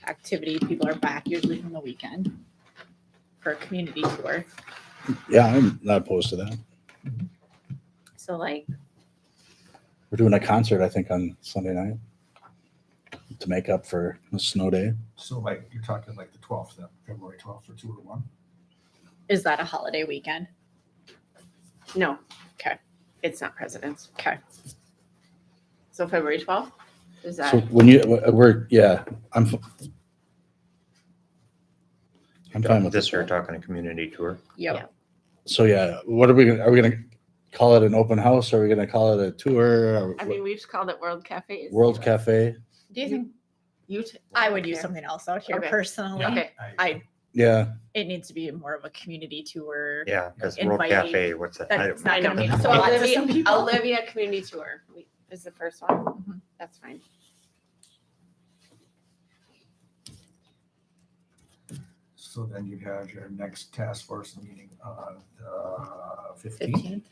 activity, people are back usually from the weekend for a community tour. Yeah, I'm not opposed to that. So like, We're doing a concert, I think, on Sunday night to make up for a snow day. So like, you're talking like the 12th, then, February 12th for tour one. Is that a holiday weekend? no. Okay. It's not President's. Okay. So February 12th? Is So that, when yeah, I'm fine with This this. you're talking a community tour? Yep. So yeah, what are we gonna call it an open house? Are we gonna call it a tour? Or I mean, we've just called it World Cafe. World Cafe? Do you think, You. I would use something else out here Okay. personally. Okay. Yeah, It needs to be more of a community tour. Yeah, because World Inviting- Cafe, what's that? That's I not know. gonna mean a So lot to Olivia, some people. Olivia Community Tour is the first one. Mhm. That's fine. So then you have your next task force meeting on the 15th. 15th.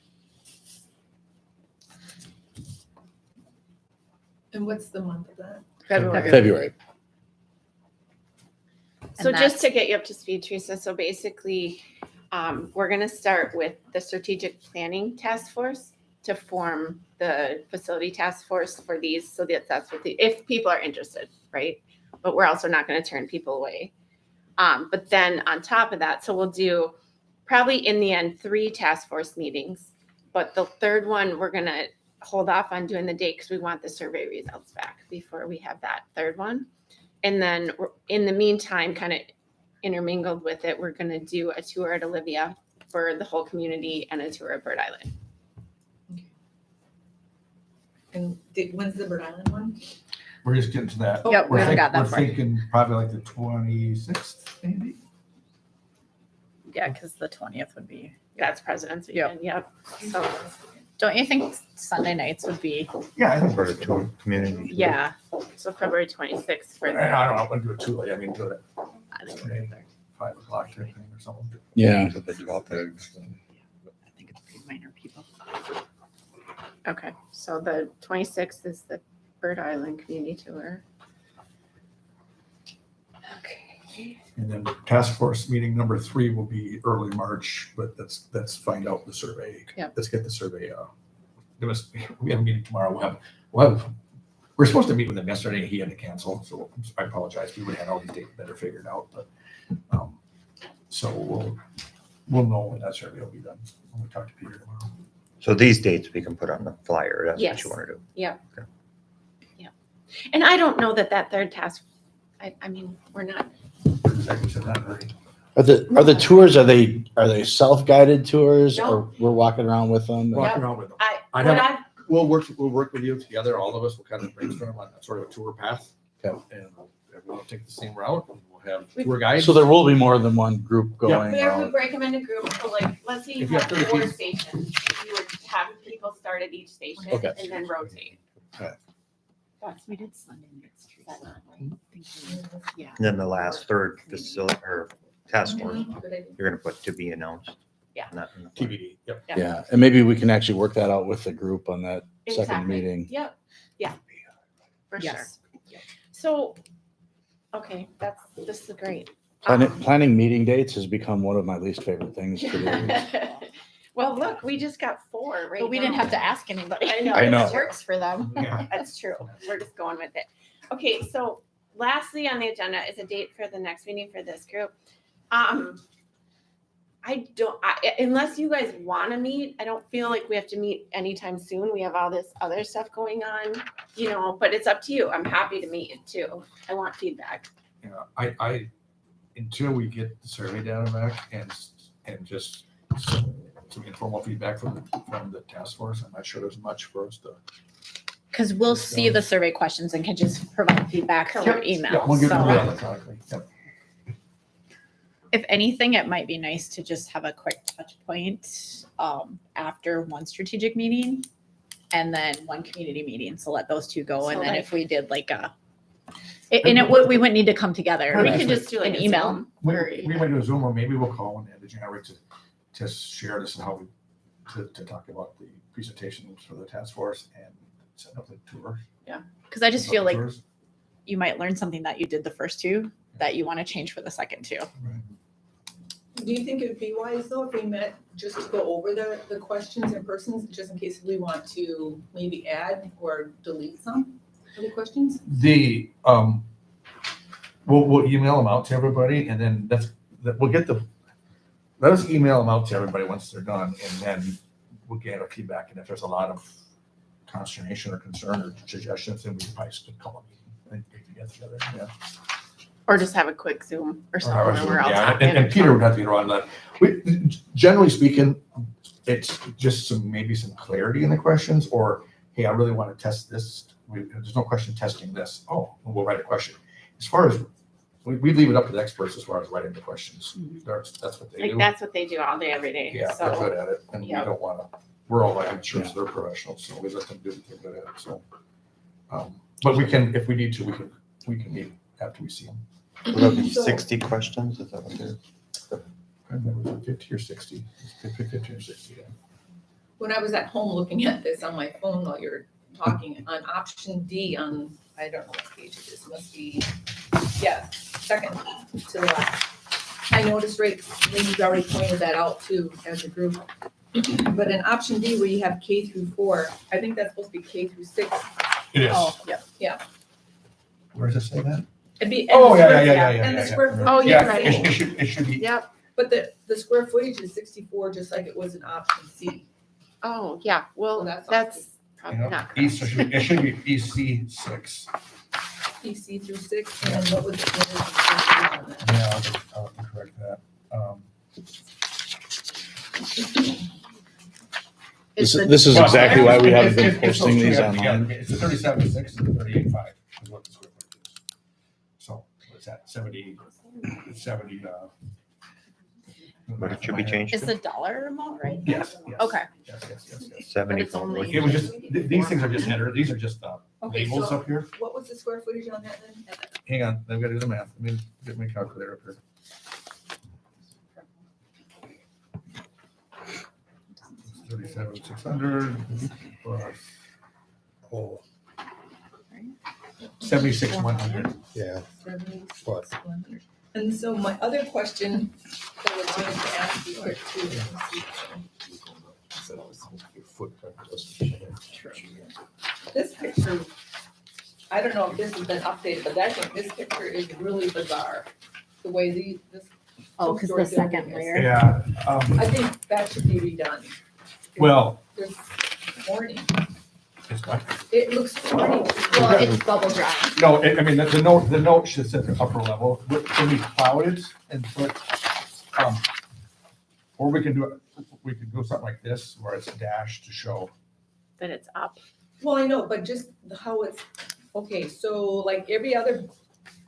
And what's the month of that? February. February. So And just that's- to get you up to speed, Teresa, so basically, we're gonna start with the strategic planning task force to form the facility task force for these, so that's what if people are interested, right? But we're also not gonna turn people away. But then on top of that, so we'll do probably in the end, 3 task force meetings. But the third one, we're gonna hold off on doing the date because we want the survey results back before we have that third one. And then in the meantime, kind of intermingled with it, we're gonna do a tour at Olivia for the whole community and a tour at Bird Island. And when's the Rhode Island one? We're just getting to that. Yep, we We're haven't got that we're far. thinking probably like the 26th, maybe? Yeah, because the 20th would be. That's President's Yep. Weekend, yep. So Don't you think Sunday nights would be, Yeah, I think For the two community. yeah, So February 26th for I the. don't know, I wouldn't do it too late, I mean, do it I think at 5 o'clock type thing or something. Yeah. So the 12th is- I think it's pretty minor people. Okay, so the 26th is the Bird Island Community Tour. Okay. And then task force meeting number 3 will be early March, but let's find out the survey. Yep. Let's get the survey, we have a meeting tomorrow, we're supposed to meet with him yesterday, he had to cancel, so I apologize, we would have had all these dates better figured out, but, so we'll know when that survey will be done, when we talk to Peter tomorrow. So these dates we can put on the flyer. That's what Yes. you want to do. And I don't know that third task, I mean, we're not, Exactly, so not very. Are the tours, are they self-guided tours No. or we're walking around with them? Walk around with them. what have- I've We'll work with you together, all of us, we'll kind of brainstorm on that sort of a tour path. Okay. And everyone will take the same route, and we'll have We- tour guides. So there will be more than one group going There we out. break them into groups, so like, let's say you If you have have 30 4 people. stations, you would have people start at each station Okay. and then rotate. Yes, we did Sunday nights. That's not right. Yeah. And then the last third facility or task force, Good idea. you're gonna put to be announced. Yeah. Not in the flyer. TBD, yep. Yeah. Yeah, and maybe we can actually work that out with the group on that second Exactly. meeting. Yep, yeah, for sure. Yes. So, okay, this is great. Planning meeting dates has become one of my least favorite things to do. Well, look, we just got 4 right But we didn't now. have to ask anybody. I know. I know. It works for them. Yeah. That's true. We're just going with it. Okay, so lastly on the agenda is a date for the next meeting for this group. Unless you guys want to meet, I don't feel like we have to meet anytime soon. We have all this other stuff going on, but it's up to you. I'm happy to meet too. I want feedback. Yeah, I, until we get the survey data back and just some informal feedback from the task force, I'm not sure there's much for us to. Because we'll see the survey questions and can just provide feedback through Correct. email. Yeah, we'll give them So electronically, yep. if anything, it might be nice to just have a quick touch point after one strategic meeting and then one community meeting. So let those two go. So And then like- if we did like we wouldn't need to come together. We Right. could just do like An a email. Zoom We or- might do a Zoom, or maybe we'll call and add the generator to share this and how to talk about the presentations for the task force and set up the tour. Because I just feel like Tours. you might learn something that you did the first two that you want to change for the second two. Do you think it would be wise though if we met just to go over the questions in person, just in case we want to maybe add or delete some of the questions? The, we'll email them out to everybody, and then let us email them out to everybody once they're done, and then we'll get our feedback, and if there's a lot of consternation or concern or suggestions, then we can probably just call a meeting and get together, yeah. Or just have a quick Zoom or something where we're all Yeah, talking. and Peter would have to be around that. Generally speaking, it's just maybe some clarity in the questions, or, hey, I really want to test this. There's no question testing this. Oh, we'll write a question. As far as, we leave it up to the experts as far as writing the questions. That's what they Like do. that's what they do all day, every day. Yeah, they're So, good at it, and we yeah. don't want to, we're all amateurs, they're professionals, so we let them do what they're good at, so. But we can, if we need to, we can meet after we see them. Will that be So- 60 questions? Is that what it is? I remember 50 or 60, 50 or 60, yeah. When I was at home looking at this on my phone while you're talking, on option D on, I don't know what page it is, must be, yeah, second to the left. I noticed, right, Lindsay's already pointed that out too as a group. But in option D where you have K through 4, I think that's supposed to be K through 6. It is. Oh, yep. Where does it say that? It'd be. Oh, and the yeah, square- yeah, yeah, yeah, And the yeah, square yeah. footage. Oh, is you're the right. same. It should be, Yep. But the square footage is 64, just like it was in option C. Oh, yeah. Well, So that's that's probably you know, not. it should be EC 6. PC through 6, and then what was the square footage on that? Yeah, I'll correct that. This is exactly why we haven't been It's those posting two these together. online. It's a 37.6 and a 38.5 is what the square footage is. So what's that, 70, But it should be changed Is to the dollar amount right? Yes, yes. Okay. Yes, yes, yes, yes. 70 But it's only- probably. It was just, these things are just entered, these are just Okay, labels so up here. what was the square footage on that then? Hang on, I've got to do the math. Let me get my calculator up here. Thirty-seven, 600 plus. 76, 100. Yeah. 76,100. And so my other question that I wanted to ask you are this picture, I don't know if this has been updated, but I think this picture is really bizarre. The way this. Oh, because the two-story second building is. layer. Yeah, I think that should be redone. well, There's corny. it's what? It looks corny. Well, it's bubble dry. No, I mean, the note should say the upper level. Can we cloud it and put, or we can do something like this where it's dashed to show. That it's up. Well, I know, but just how it's, okay, so like every other,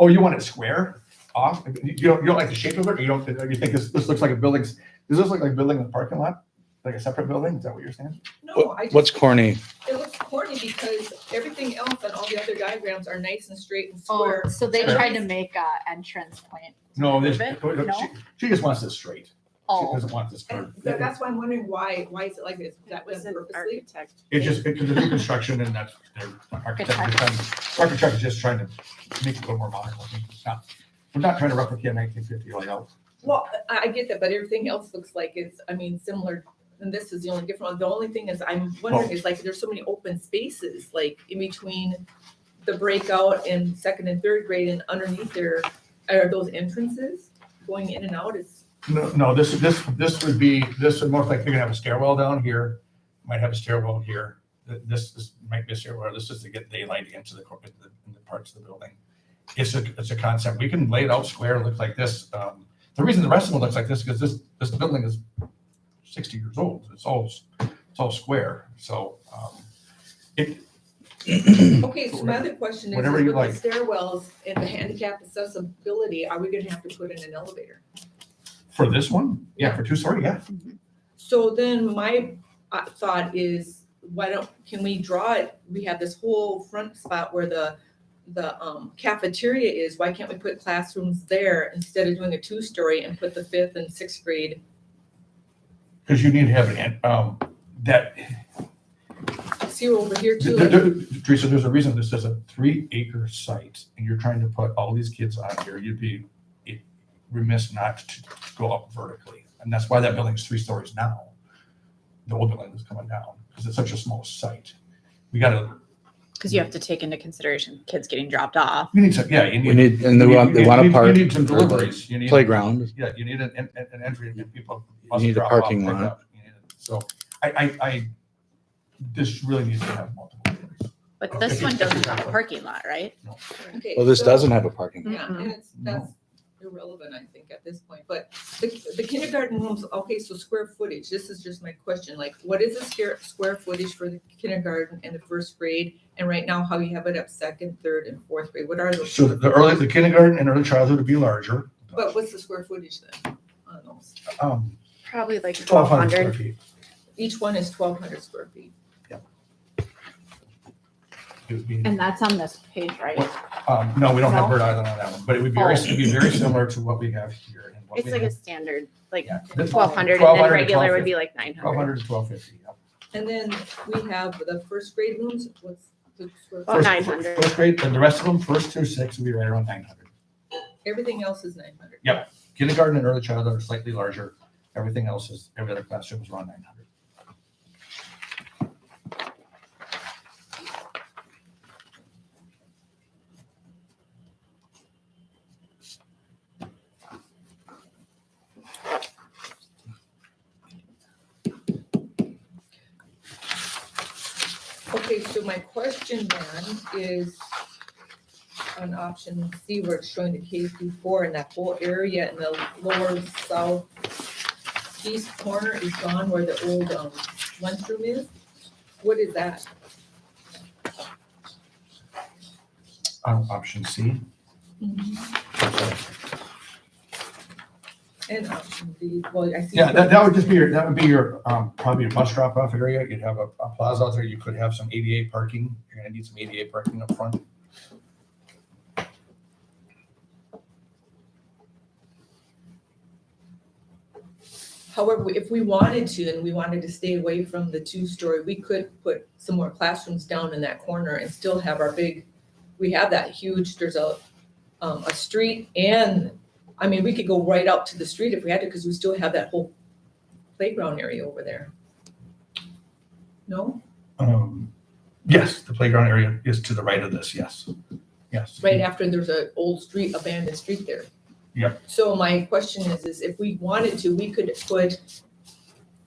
Oh, you want it square off? You don't like the shape of it, or you think this looks like a building, does this look like a building in the parking lot? Like a separate building? Is that what you're saying? no, I What's just, corny? it looks corny because everything else on all the other diagrams are nice and straight and Oh, square. so they Square. tried to make a entrance point. No, this, Move it? No? she just wants this straight. She Oh, doesn't want this And curved. that's why I'm wondering why is it like this? That was done an purposely? architect. It's just, because of new construction and that's, their architect is just trying to make it a little more modern looking. It's not- We're not trying to replicate 1950 layout. Well, I get that, but everything else looks like it's, I mean, similar, and this is the only different one. The only thing is I'm wondering is like, there's so many open spaces, like in between the breakout in second and third grade and underneath there, are those entrances going in and out? Is No, this would more like, you're gonna have a stairwell down here, might have a stairwell here. This might be a stairwell, this is to get daylight into the parts of the building. It's a concept. We can lay it out square, look like this. The reason the rest of it looks like this, because this building is 60 years old. It's all square. So, Okay, so my other question is, Whatever with you the like. stairwells and the handicap accessibility, are we gonna have to put in an elevator? for this one, yeah, for 2-story, yeah. So then my thought is, can we draw it, we have this whole front spot where the cafeteria is, why can't we put classrooms there instead of doing a 2-story and put the 5th and 6th grade? Because you need to have that. See over here too, Teresa, there's a reason this is a 3-acre site and you're trying to put all these kids on here. You'd be remiss not to go up vertically. And that's why that building is 3 stories now. The old building is coming down because it's such a small site. We gotta, because you have to take into consideration kids getting dropped off. you need some, yeah, you need. We need, and they you want, need- they want you a need- park. You need some for the deliveries. You need. Playground. Yeah, you need an entry and people. You need a drop off, parking pick lot. up. You need it. So this really needs to have multiple deliveries. But this one doesn't have a parking lot, right? okay. Well, this so- doesn't have a parking lot. Yeah, Mm-mm. and that's irrelevant, I think, at this point, but the kindergarten rooms, okay, so square footage, this is just my question, like, what is the square footage for the kindergarten and the 1st grade? And right now, how you have it up 2nd, 3rd, and 4th grade, what are those? So the kindergarten and early childhood would be larger. But what's the square footage then on those? Probably like 1,200 square 1,200. feet. Each one is 1,200 square feet. It would be, And that's on this page, right? no, we don't have No? Rhode Island on that one, but it would be very similar to what we have here. and what It's we like a have. standard, like Yeah. This- 1,200 and 1,200 then to regular would 1,250. be like 900. 1,200 to 1,250. Yeah. And then we have the 1st grade rooms, what's the square? About footage? 900. First grade, and the rest of them, 1st through 6th, would be right around 900. Everything else is 900. Yep. Kindergarten and early childhood are slightly larger. Everything else is, every other classroom is around 900. Okay, so my question then is on option C, where it's showing the K through 4 and that whole area in the lower south east corner is gone where the old lunchroom is. What is that? Option C. And option D, well, I see. Yeah, that would just be that would be your, probably your bus drop off area. You'd have a plaza out there. You could have some ADA parking. You're gonna need some ADA parking up front. However, if we wanted to, and we wanted to stay away from the 2-story, we could put some more classrooms down in that corner and still have our big, we have that huge, there's a street and, I mean, we could go right out to the street if we had to, because we still have that whole playground area over there. No? Yes, the playground area is to the right of this, yes. Yes. Right after there's an old street, abandoned street there. Yep. So my question is if we wanted to, we could put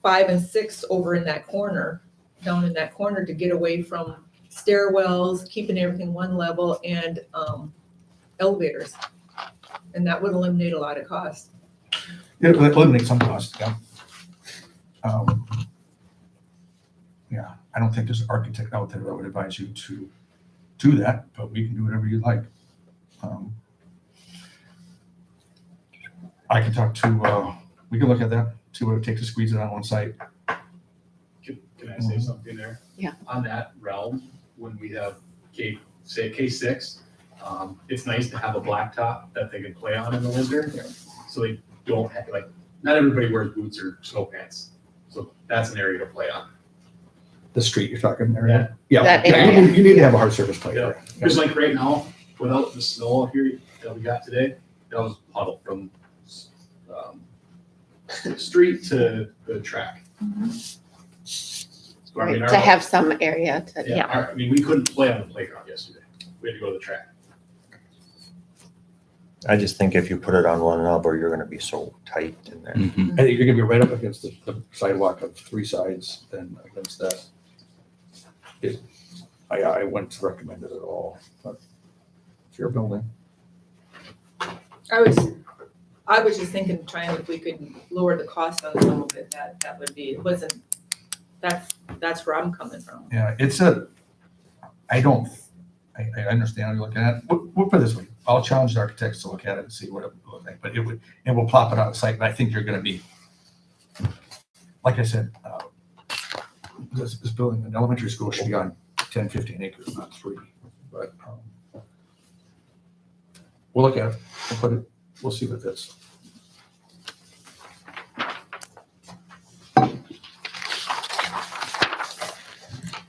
5 and 6 over in that corner, down in that corner to get away from stairwells, keeping everything one level and elevators. And that would eliminate a lot of cost. It would eliminate some cost, yeah. Yeah, I don't think there's an architect out there that would advise you to do that, but we can do whatever you like. I can talk to, we can look at that, see what it takes to squeeze it on one site. Can I say something there? Yeah. On that realm, when we have say K6, it's nice to have a blacktop that they can play on in the winter. So they don't have, like, not everybody wears boots or snow pants. So that's an area to play on. The street you're talking there? Yeah. That Yeah, area. you need to have a hard surface play there. Because like right now, without the snow up here that we got today, that was puddle from street to the track. So, I mean, Right, to have some area to, yeah. I mean, we couldn't play on the playground yesterday. We had to go to the track. I just think if you put it on one level, you're gonna be so tight in there. I think you're gonna be right up against the sidewalk of 3 sides and against that. I wouldn't recommend it at all, but it's your building. I was just thinking, trying if we could lower the cost on it a little bit, that would be, it wasn't, that's where I'm coming from. Yeah, I understand how you're looking at it. We'll put it this way, I'll challenge the architects to look at it and see what it would look like, but we'll plop it on the site, and I think you're gonna be, like I said, this building, an elementary school should be on 10, 15 acres, not 3, but we'll look at it, we'll see what it is.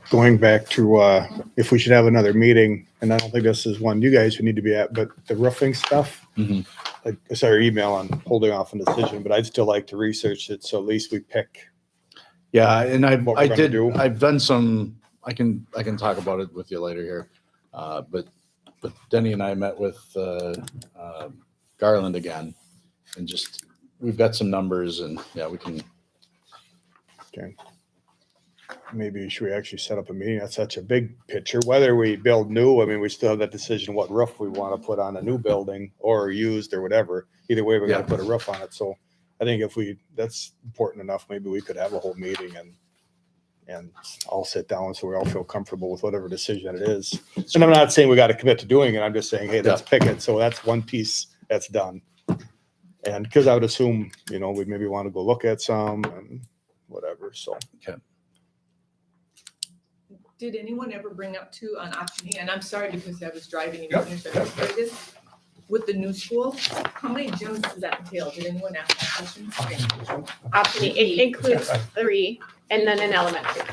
Going back to, if we should have another meeting, and I don't think this is one you guys would need to be at, but the roofing stuff. Mhm. I saw your email on holding off on decision, but I'd still like to research it, so at least we pick. Yeah, and What we're gonna do. I've done some, I can talk about it with you later here. But Denny and I met with Garland again and just, we've got some numbers and yeah, we can. Maybe should we actually set up a meeting? That's such a big picture. Whether we build new, I mean, we still have that decision what roof we want to put on a new building or used or whatever. Either way, we got to put a roof on it. So I think that's important enough, maybe we could have a whole meeting and all sit down so we all feel comfortable with whatever decision it is. And I'm not saying we got to commit to doing it. I'm just saying, hey, let's pick it. So that's one piece that's done. And because I would assume, we'd maybe want to go look at some and whatever. So. Did anyone ever bring up too on option E? And I'm sorry because I was driving and Yep. finished this. With the new school, how many gyms does that entail? Did anyone ask that question? Option E, it includes 3 and then an elementary.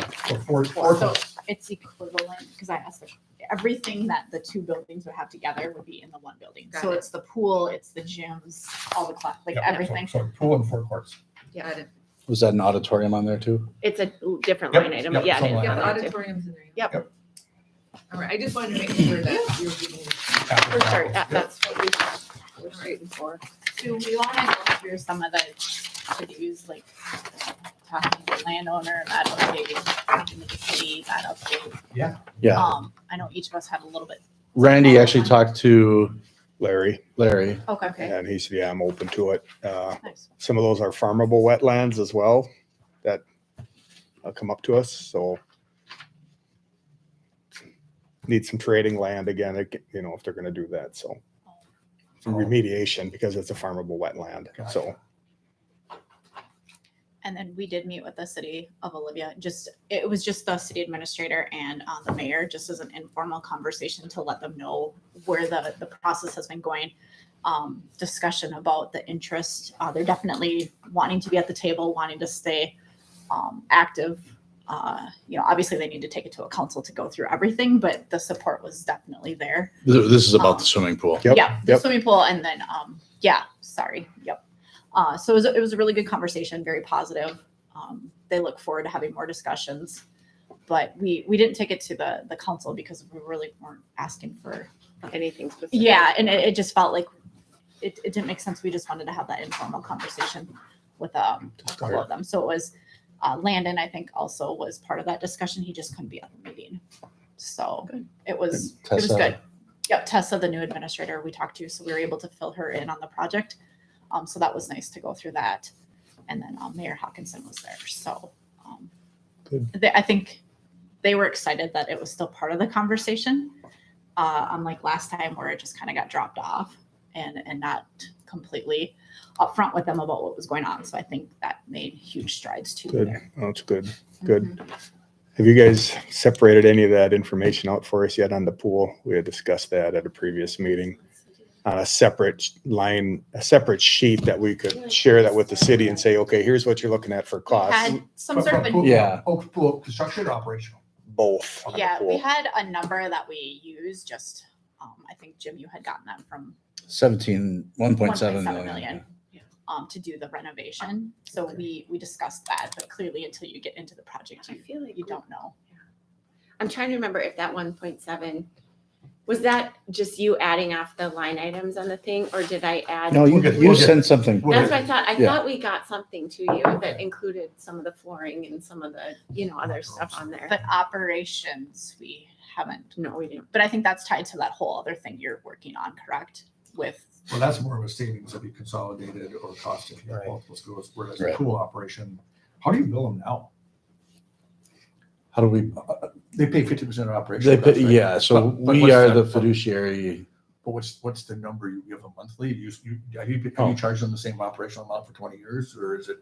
Four. So it's equivalent, because I asked, everything that the 2 buildings would have together would be in the 1 building. Got So it. it's the pool, it's the gyms, all the class, like Yeah, everything. So pool and 4 courts. Yeah, I didn't. Was that an auditorium on there too? It's a different Yep, line item, yep, but yeah. it something is like Yeah, on the there too. auditorium's in there. Yep. All right, I just wanted to make sure that you're giving. For sure, yeah, that's what we're Right. shooting for. Do we want to go through some of the to-dos, like talking to the landowner, that update, talking to the city, that update? Yeah. I know each of us had a little bit. Randy actually talked to Larry, Larry. Okay. and he said, yeah, I'm open to it. Nice. Some of those are farmable wetlands as well that come up to us, so need some trading land again, if they're gonna do that, so. Some remediation because it's a farmable wetland, so. And then we did meet with the city of Olivia. It was just the city administrator and the mayor, just as an informal conversation to let them know where the process has been going. Discussion about the interest. They're definitely wanting to be at the table, wanting to stay active. Obviously they need to take it to a council to go through everything, but the support was definitely there. This is about the swimming pool. Yep, Yeah, the yep. swimming pool, and then yep. So it was a really good conversation, very positive. They look forward to having more discussions, but we didn't take it to the council because we really weren't asking for. Anything specific? Yeah, and it just felt like it didn't make sense. We just wanted to have that informal conversation with a couple of them. So it was Landon, I think, also was part of that discussion. He just couldn't be at the meeting, so it was good. Yep, Tessa, the new administrator we talked to, so we were able to fill her in on the project. So that was nice to go through that. And then Mayor Hawkinson was there. So I think they were excited that it was still part of the conversation. Unlike last time where it just kind of got dropped off and not completely upfront with them about what was going on. So I think that made huge strides too Good. there. Oh, that's good. Good. Have you guys separated any of that information out for us yet on the pool? We had discussed that at a previous meeting. On a separate line, a separate sheet that we could share that with the city and say, okay, here's what you're looking at for We costs. had some sort of a Yeah. Pool construction or operational? Both. on the yeah, we pool. had a number that we used. Just I think Jim, you had gotten that from 1.7 1.7 million. million. To do the renovation. So we discussed that, but clearly until you get into the project, I feel like you don't know. I'm trying to remember if that 1.7 was that just you adding off the line items on the thing, or did I add? No, We'll get- you we'll get- sent something. That's what I thought. I Yeah. thought we got something to you that included some of the flooring and some of the, other stuff on there. But operations, we haven't. No, we didn't. But I think that's tied to that whole other thing you're working on, correct? With Well, that's more of a savings if you consolidated or cost if you have Right. multiple schools, whereas Right. a pool operation, how do you bill them now? How do we? They pay 50% of operational They costs, put, right? yeah. So But we what's are that- the fiduciary. But what's the number you give them monthly? Are you Oh. charge them the same operational amount for 20 years, or is it?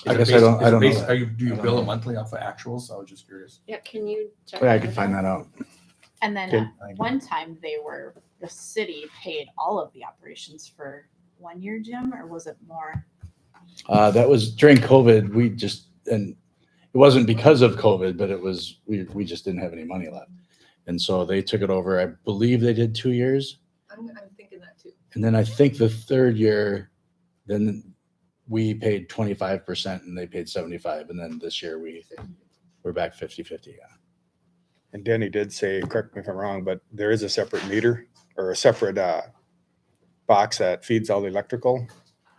I guess I don't know that. Are you, do you I don't bill know. them monthly off of actuals? I was just curious. Yeah, can you check? Yeah, I can find that out. and then Okay. one time the city paid all of the operations for 1 year, Jim, or was it more? That was during COVID. And it wasn't because of COVID, but it was, we just didn't have any money left. And so they took it over. I believe they did 2 years. I'm thinking that too. And then I think the third year, then we paid 25% and they paid 75. And then this year we're back 50-50. Yeah. And Denny did say, correct me if I'm wrong, but there is a separate meter or a separate box that feeds all the electrical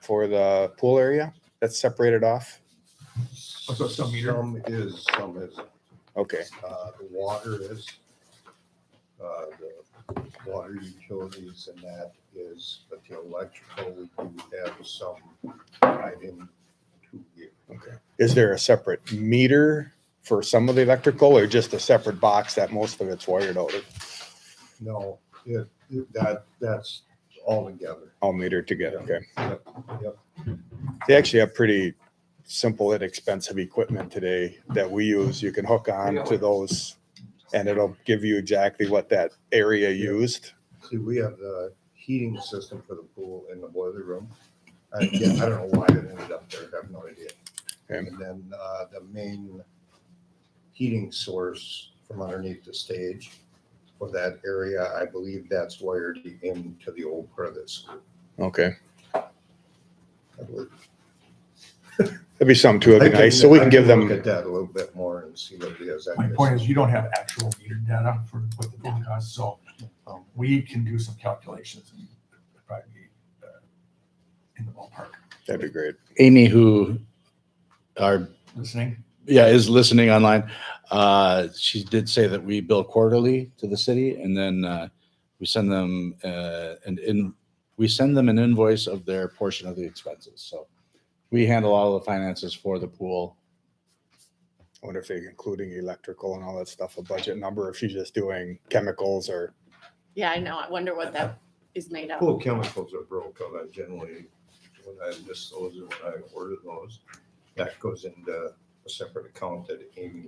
for the pool area that's separated off. So some meter. Some is, some isn't. Okay, The water is, the water utilities and that is, but the electrical, we do have some right in to here. okay. Is there a separate meter for some of the electrical or just a separate box that most of it's wired out of? No, that's all together. All metered together, okay. Yep, yep. They actually have pretty simple, inexpensive equipment today that we use. You can hook on to those and it'll give you exactly what that area used. See, we have the heating system for the pool in the boiler room. Again, I don't know why it ended up there, I have no idea. Okay. And then the main heating source from underneath the stage for that area, I believe that's wired into the old part of this school. Okay. I believe. That'd be something too, it'd be I nice, so we can give Look them, at that a little bit more and see what it is. My point is, you don't have actual meter data for what the pool costs, so we can do some calculations and probably be in the ballpark. that'd be great. Amy, who Listening? is listening online. She did say that we bill quarterly to the city, and then we send them an invoice of their portion of the expenses. So we handle all the finances for the pool. I wonder if they're including electrical and all that stuff, a budget number, if she's just doing chemicals or, Yeah, I know. I wonder what that is made of. Pool chemicals are broke, I generally, when I list those or when I order those. that goes into a separate account that Amy,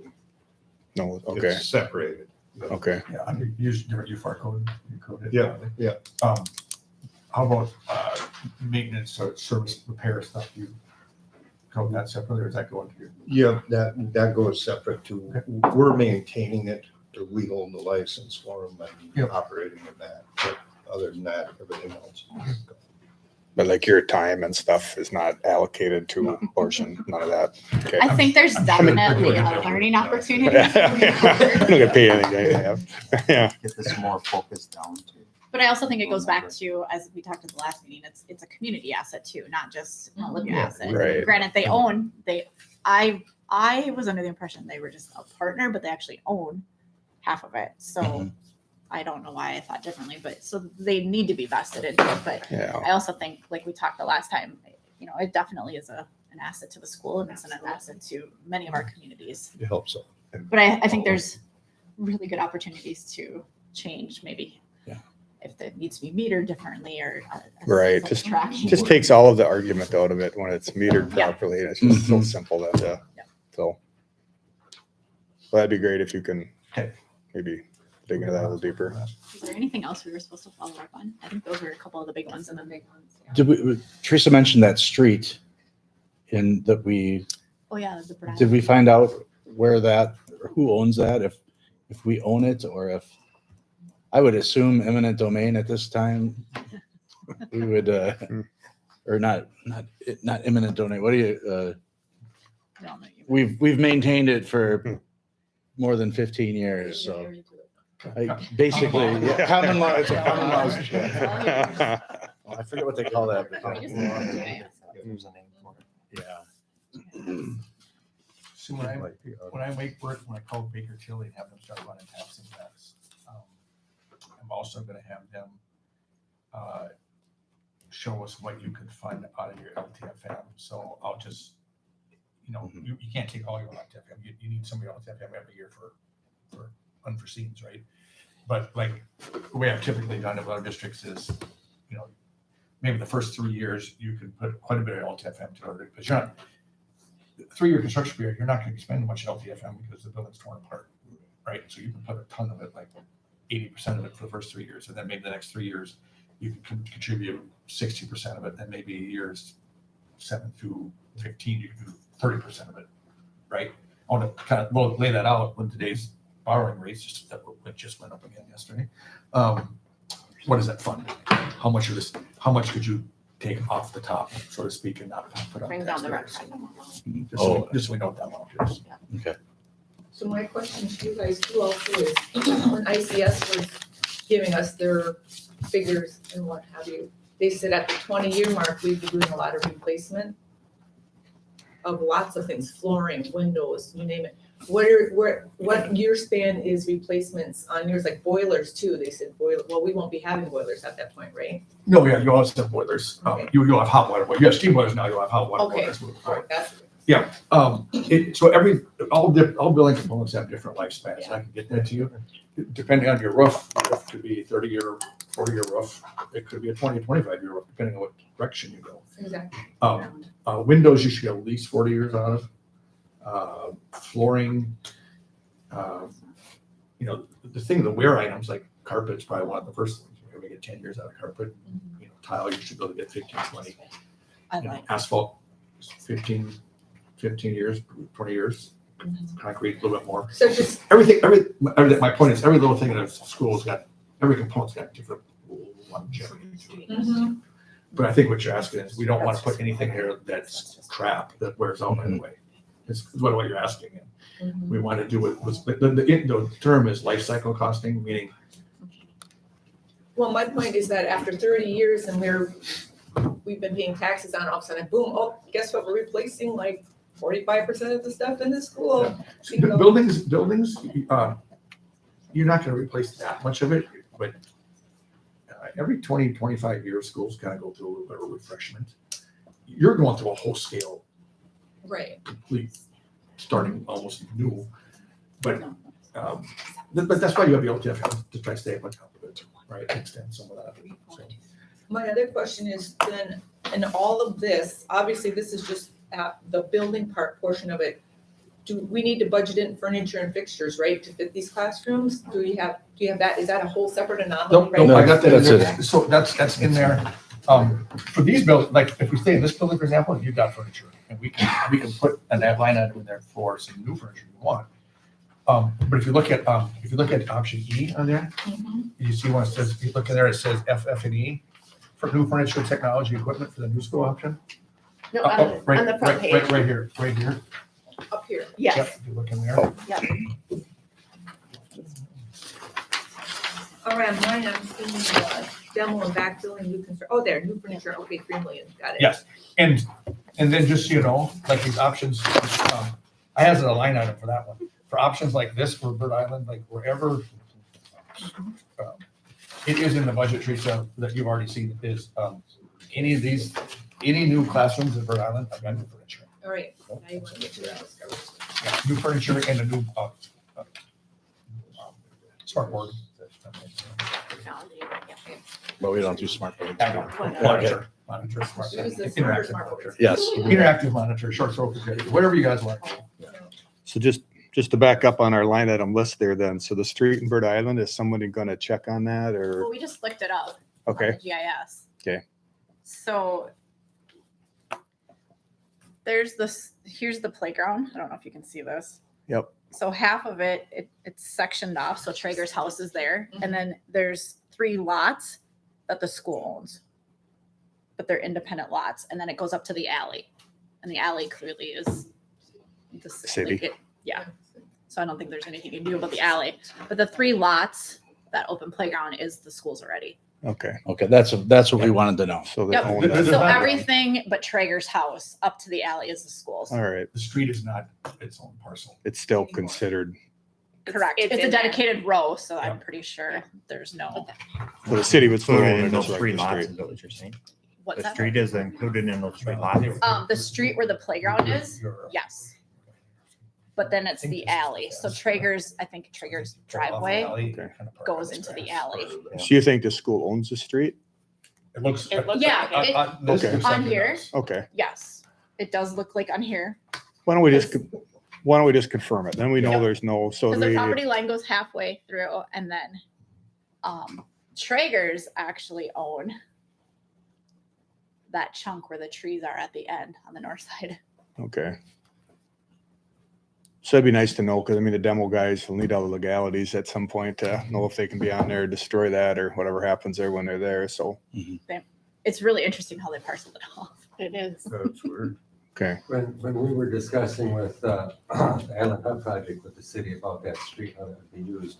No, okay, it's separated. okay. Yeah, under use different UFAR code, you code it. Yeah, yeah. How about, maintenance or service repair stuff? You code that separately, or does that go into your? Yeah, that goes separate to, we're maintaining it, we hold the license for them and Yep. operating in that. But other than that, everything else. But like your time and stuff is not allocated to a portion, none of that. Okay. I think there's I'm definitely sure- a learning opportunity. You don't get paid anything. Yeah. Get this more focused down to. But I also think it goes back to, as we talked at the last meeting, it's a community asset too, not just an Olympia Yeah, asset. right. Granted, I was under the impression they were just a partner, but they actually own half of it. So Mhm. I don't know why I thought differently, but so they need to be vested in it. But Yeah. I also think, like we talked the last time, it definitely is an asset to the school and it's an asset to many of our communities. It helps. But I think there's really good opportunities to change maybe. Yeah. If it needs to be metered differently or. Right, simple just- tracking. Just takes all of the argument out of it when it's metered Yeah. properly. And it's just so Mhm. simple that, Yeah. so. Well, that'd be great if you can Okay. maybe dig into that a little deeper. Is there anything else we were supposed to follow up on? I think those were a couple of the big ones and the big ones. Yeah. Teresa mentioned that street in that Oh, yeah, the Brad. did we find out where that, or who owns that? If we own it or if, I would assume eminent domain at this time. We would, or not eminent domain. What do you, I don't know. we've maintained it for more than 15 years, so. Basically, yeah, common law, it's a common law. I forget what they call that. but- There's a name for it. Yeah. So when I make work, when I call Baker Tilly and have them start running tax impacts, I'm also gonna have them show us what you could fund out of your LTFM. So I'll just, you can't take all your LTFM. You need some of your LTFM every year for unforeseens, right? But like the way I've typically done it with other districts is, maybe the first 3 years you could put quite a bit of LTFM to it because you're not, 3-year construction period, you're not going to be spending much LTFM because the building's torn apart, right? So you can put a ton of it, like 80% of it for the first 3 years, and then maybe the next 3 years you can contribute 60% of it, and maybe years 7 through 15 you can do 30% of it, right? I want to kind of lay that out when today's borrowing rates just went up again yesterday. What does that fund? How much could you take off the top, so to speak, and not put on Bring down the taxpayers? rec. Just so we know what that amount is. So my question to you guys too also is, when ICS was giving us their figures and what have you, they said at the 20-year mark, we'd be doing a lot of replacement of lots of things, flooring, windows, you name it. What year span is replacements on yours, like boilers too? They said well, we won't be having boilers at that point, right? No, yeah, you always have boilers. Okay. You'll have hot water boilers. You have steam boilers now, you'll have hot water Okay. boilers. moving All forward. right, that's. Yeah, so all building components have different lifespans. I can get that to you. Depending on your roof, could be 30-year, 40-year roof. It could be a 20, 25-year roof, depending on what direction you go. Exactly. Windows, you should get at least 40 years out of. Flooring, the thing, the wear items like carpet's probably one of the first things. You're gonna get 10 years out of carpet. Tile, you should be able to get 15, 20. I like. Asphalt, 15 years, 20 years. Concrete, a little bit more. So just, Everything, my point is, every little thing in a school's got, every component's got different longevity to it. mhm. But I think what you're asking is, we don't want to put anything here that's crap, that wears out right away. Is what you're asking. Mhm. We want to do it, the term is life cycle costing, meaning, Well, my point is that after 30 years and we've been paying taxes on, all of a sudden, boom, oh, guess what, we're replacing like 45% of the stuff in the school. You know, buildings, you're not going to replace that much of it, but every 20, 25 years, schools kind of go through a little bit of refreshment. You're going through a whole scale, Right, complete, starting almost new. But that's why you have the LTF to try to stay on top of it, right? Extend some of that. So, my other question is then, in all of this, obviously this is just the building part portion of it, do we need to budget in furniture and fixtures, right, to fit these classrooms? Do you have that? Is that a whole separate anomaly? Nope, right nope, I now? got that in That's there. So that's in there. For these buildings, like if we stay in this building, for example, you've got furniture and we can put an ad line item in there for some new furniture you want. But if you look at option E on there, Mhm. you see one that says, if you look in there, it says FF&E for new furniture, technology, equipment for the new school option. No, Oh, on right, on the front right, page. right here, right here. Up here. Yes, Yep, if you look in there. All right, mine, I'm seeing demo and backfilling new construction. Oh, there, new furniture. Okay, 3 million. Got it. Yes, and then just so you know, like these options, I have a line item for that one. For options like this for Bird Island, like wherever, it is in the budget, Teresa, that you've already seen is, any new classrooms at Bird Island, I've got new furniture. All right. Now you want to get to that. Let's go. Yeah, new furniture and a new, smart board. technology, yeah. But we don't do smart boards. Monitor, smart. Use the Interactive smart monitor. board. Yes. Interactive monitor, short throw, whatever you guys want. So just to back up on our line item list there then, so the street in Bird Island, is somebody gonna check on that Well, or, we just looked it up. On okay, the GIS. Okay. So there's this, here's the playground. I don't know if you can see this. Yep. So half of it's sectioned off. So Traeger's house is there. And then there's 3 lots that the school owns. But they're independent lots. And then it goes up to the alley. And the alley clearly is the City. like yeah. So I don't think there's anything you can do about the alley. But the 3 lots, that open playground is the school's already. okay. Okay, that's what we wanted to know. So they Yep. own There's that. a So background. everything but Traeger's house up to the alley is the school's. All right, The street is not its own parcel. it's still considered, Correct. It's It's a in there. dedicated row, so I'm Yeah. pretty sure there's no, so the city would still Included own in it those as 3 like the lots, street. is that what you're saying? what's The that? street is included in those 3 lots? The street where the playground is, yes. But then it's the alley. So Traeger's, I think Traeger's driveway goes into the alley. So you think the school owns the street? It looks. It looks Yeah, like it- This Okay. looks On like it here? does. Okay, Yes, it does look like on here. why don't we just confirm it? Then we know Yep. there's no, so Because the the, property line goes halfway through and then Traeger's actually own that chunk where the trees are at the end on the north side. okay. So it'd be nice to know, because I mean, the demo guys will need all the legalities at some point to know if they can be on there, destroy that, or whatever happens there when they're there, so, It's really interesting how they parceled it off. It is. That's weird. okay. When we were discussing with the Island Hub project with the city about that street, how that would be used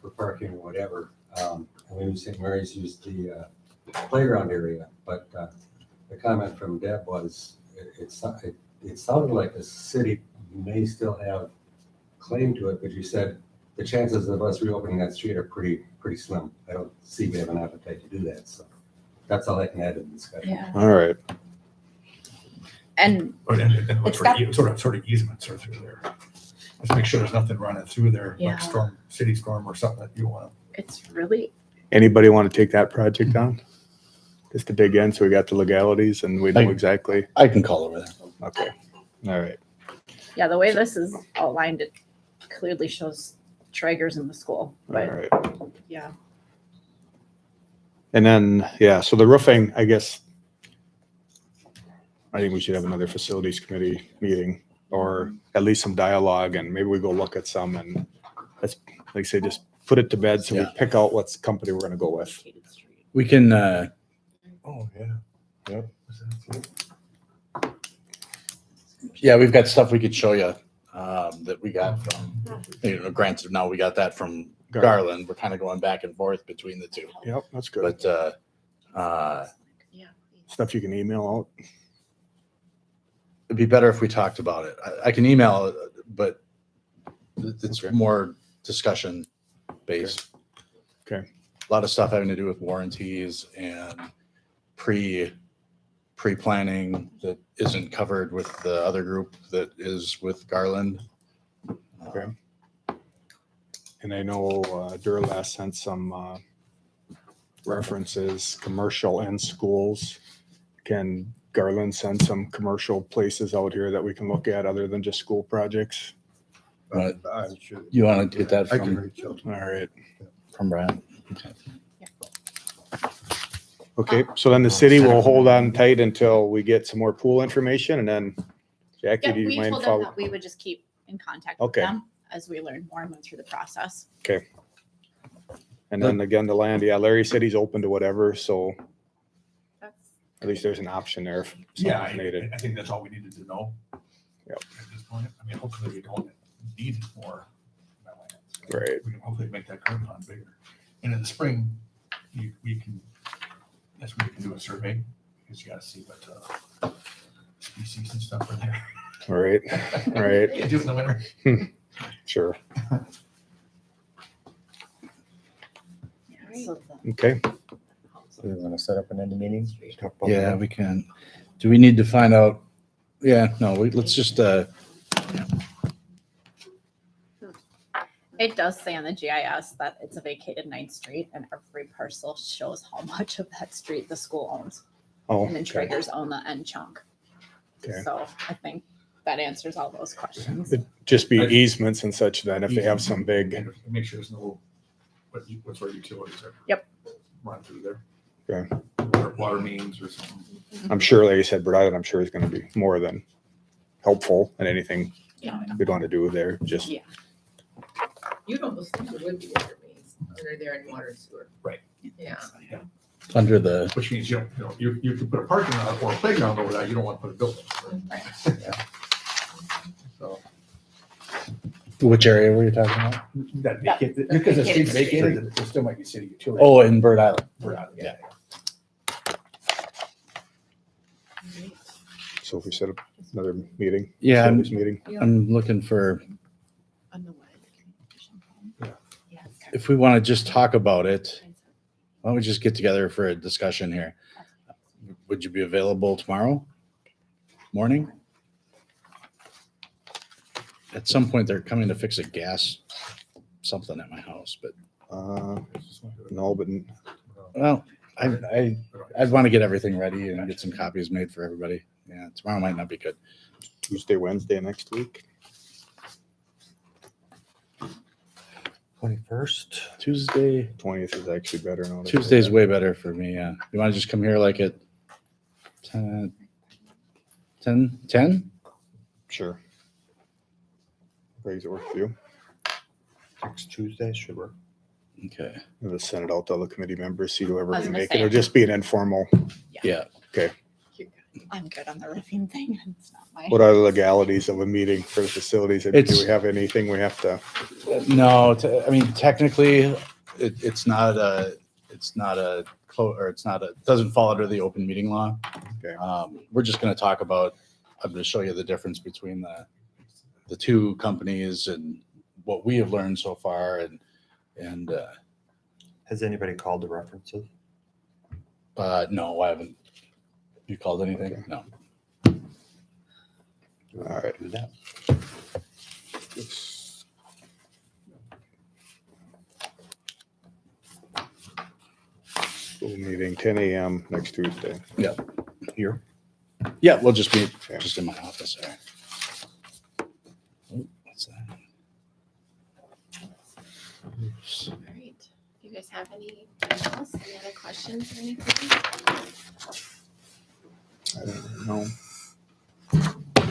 for parking or whatever, and we knew St. Mary's used the playground area, but the comment from Deb was, it sounded like the city may still have claim to it, but you said the chances of us reopening that street are pretty slim. I don't see we have an appetite to do that, so that's all I can add to the discussion. Yeah. All right, And And It's sort of easements are through there. Let's make sure there's nothing running through there, Yeah. like city storm or something that you want. it's really, anybody want to take that project on? Just to dig in, so we got the legalities and we know Like- exactly, I can call over there. okay, all right. yeah, the way this is outlined, it clearly shows Traeger's in the school, All but right. yeah. And then, yeah, so the roofing, I guess, I think we should have another facilities committee meeting or at least some dialogue and maybe we go look at some and let's, like I say, just put it to bed so we Yeah. pick out what's company we're gonna go with. We can, Oh, yeah. yeah, we've got stuff we could show you that we got from, granted, now we got that from Garland. We're kind of going back and forth between the two. Yep, that's good. But Yeah. Stuff you can email out. it'd be better if we talked about it. I can email it, but it's Okay. more discussion based. Okay. A lot of stuff having to do with warranties and pre-planning that isn't covered with the other group that is with Garland. Okay. And I know Duralast sent some references, commercial and schools can Garland send some commercial places out here that we can look at other than just school projects? Right. I'm sure. You want to get that I can from, reach out. All right. from Brian? Okay, so then the city will hold on tight until we get some more pool information, and then Jackie, Yeah, do you we mind told them follow? that we would just keep in contact with Okay. them as we learn more and move through the process. And then again, the land, yeah, Larry said he's open to whatever, so That's at least there's an option there if Yeah, something's needed. I think that's all we needed to know. Yep. At this point, I mean, hopefully we don't need more. wetlands. Right. We can hopefully make that current pond bigger. And in the spring, we can, that's when we can do a survey, because you gotta see what, species and stuff are there. Right, right, You can do it in the winter. sure. So the- Okay, So we want to set up an end meeting? Talk about Yeah, that? we can. Do we need to find out? Yeah, no, let's just, It does say on the GIS that it's a vacated 9th Street and every parcel shows how much of that street the school owns. oh, And then okay, Traegers own the end chunk. Okay. So I think that answers all those questions. it'd just be easements and such then if they have some big, And make sure there's no, what's our utilities are. Yep. Run through there. Okay. Water mains or something. I'm sure, like you said, Brad, I'm sure is gonna be more than helpful in anything Yeah. we'd want to do there, just, Yeah. You don't listen to would be water mains under there in water and sewer. Right. Yeah. under the, Which means you can put a parking lot or a playground over that, you don't want to put a building. So. which area were you talking about? That That- vacated, the because the vacated street's vacated, there still might be city utilities. Oh, in Bird Island. We're out, yeah. so if we set up another meeting. Yeah, set I'm- this meeting. I'm looking for, Yeah. if we want to just talk about it, why don't we just get together for a discussion here? Would you be available tomorrow morning? At some point, they're coming to fix a gas something at my house, but, No, but well, I'd want to get everything ready and get some copies made for everybody. Yeah, tomorrow might not be good. Tuesday, Wednesday next week. 21st? Tuesday, 20th is actually better now. Tuesday's way better for me, yeah. You want to just come here like at 10? Sure. Briggs, it work for you? Next Tuesday should work. Okay, We'll just send it out to all the committee members, see whoever I was can gonna make say. it. It'll just be an informal. yeah. I'm good on the roofing thing. It's not my. What are the legalities of a meeting for the facilities? Do It's- we have anything we have to? No, I mean, technically, it's not a, it doesn't fall under the open meeting law. Okay. We're just gonna talk about, I'm gonna show you the difference between the two companies and what we have learned so far and Has anybody called the references? no, I haven't. You called anything? Okay. No. All right. Do that. School meeting, 10 a.m. next Tuesday. Here? Yeah, we'll just be Okay. just in my office there. Oh, what's that? Oops. All right. Do you guys have any else? Any other questions or anything? I don't know. All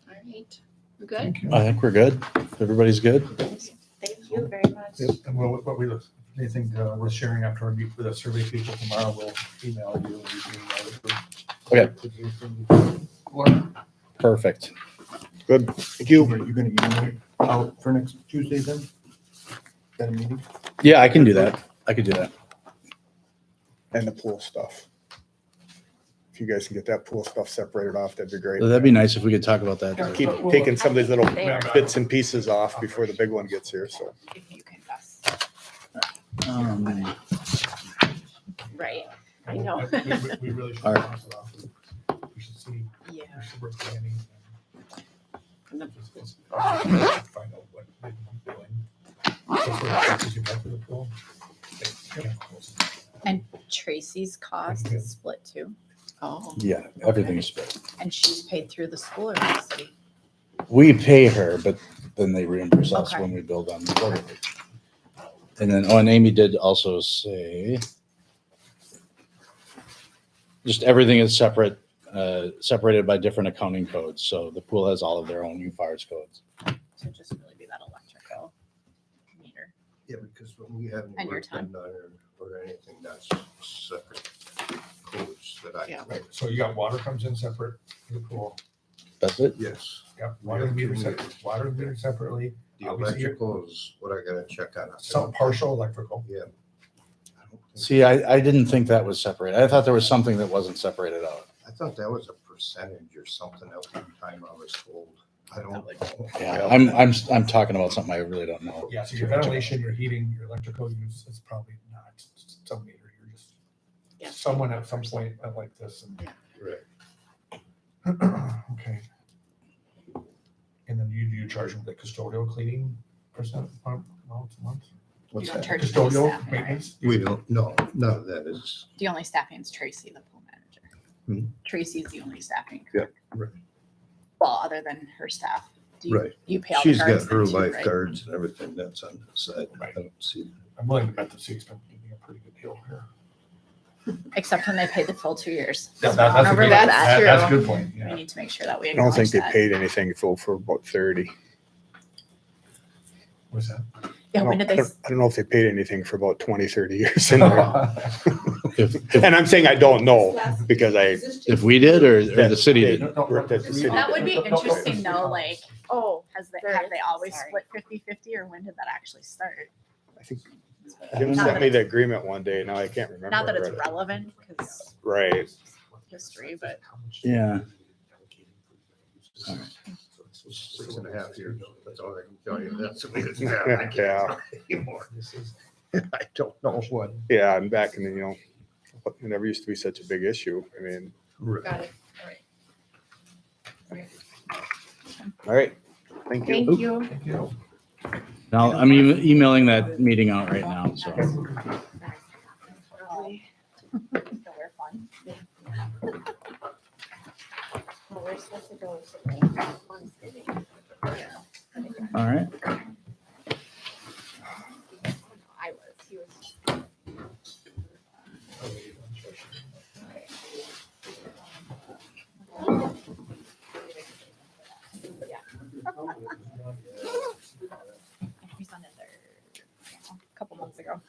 right. We're good? I think we're good. Everybody's good? Thank you very much. Yep, and what we, anything worth sharing after we meet with the survey people tomorrow, we'll email you. And you can email it. Okay. Laura? Perfect. Good. Thank you. Are you gonna email it out for next Tuesday then? Is that a meeting? Yeah, I can do that. I could do that. And the pool stuff. If you guys can get that pool stuff separated off, that'd be great. That'd be nice if we could talk about that. too. Keep taking some of these little There. bits and pieces off before the big one gets here, so. If you can best. Right. I know. We really should. All right. cross it off. We should see, Yeah. we should work planning. And the- Find out what they're doing. So for the purpose you have for the pool, yeah. And Tracy's cost is split too. Oh, Yeah, everything is split. and she's paid through the school or the city? We pay her, but then they reimburse us Okay. when we bill them quarterly. And then, oh, and Amy did also say just everything is separate, separated by different accounting codes. So the pool has all of their own UFARS codes. So just really be that electrical meter. Yeah, because when we have And any your work time. done or anything, that's separate codes that I. Yeah. Right, so you got water comes in separate for the pool. That's it? Yes, Yep, We water have meter two separate, meters. water meter separately, the Obviously, electrical is what I gotta check on. some partial electrical. Yeah. I don't think- See, I didn't think that was separate. I thought there was something that wasn't separated out. I thought that was a percentage or something at one time I was told. I don't know. Yeah, I'm talking about something I really don't know. Yeah, so your ventilation, your heating, your electrical use is probably not some meter, you're Yeah. just someone at some point like this and. Right. Okay. And then you charge them the custodial cleaning percent amount a month? You What's don't that? charge the Custodial staffing, right? maintenance? We don't, no, none of that is, The only staffing is Tracy, the pool manager. Hmm. Tracy's the only staffing. Yeah, correct? right. Well, other than her staff. Do you- Right. You pay all the she's got guards her then too, right? lifeguards and everything that's on the side. I Right. don't see. I'm willing to bet the city's been getting a pretty good deal here. Except when they pay the full 2 years. Yeah, that's a Remember good, that? that's a good point, We yeah. need to make sure that we I don't think acknowledge they that. paid anything for about 30. What's that? Yeah, when did they, I don't know if they paid anything for about 20, 30 years. in there. If And I'm saying I don't know because if we did or the city did. That the city that would be No, no, no. interesting though, like, Oh, have they always Sorry. split 50/50 or when did that actually start? I think Jim sent me the agreement one day. Now I can't remember. Not that it's right. relevant, because Right. history, but Yeah. 6.5 years, that's all I can tell you. That's the way it's now. I can't Yeah. tell you anymore. I don't know what. Yeah, and back in the, it never used to be such a big issue. I mean, Got it, all right. all right. Thank you. thank you. Thank you. Now, I'm emailing that meeting out right now, so. we're fun. Well, we're supposed to go to All right. I was, he was. He's done it there a couple months ago.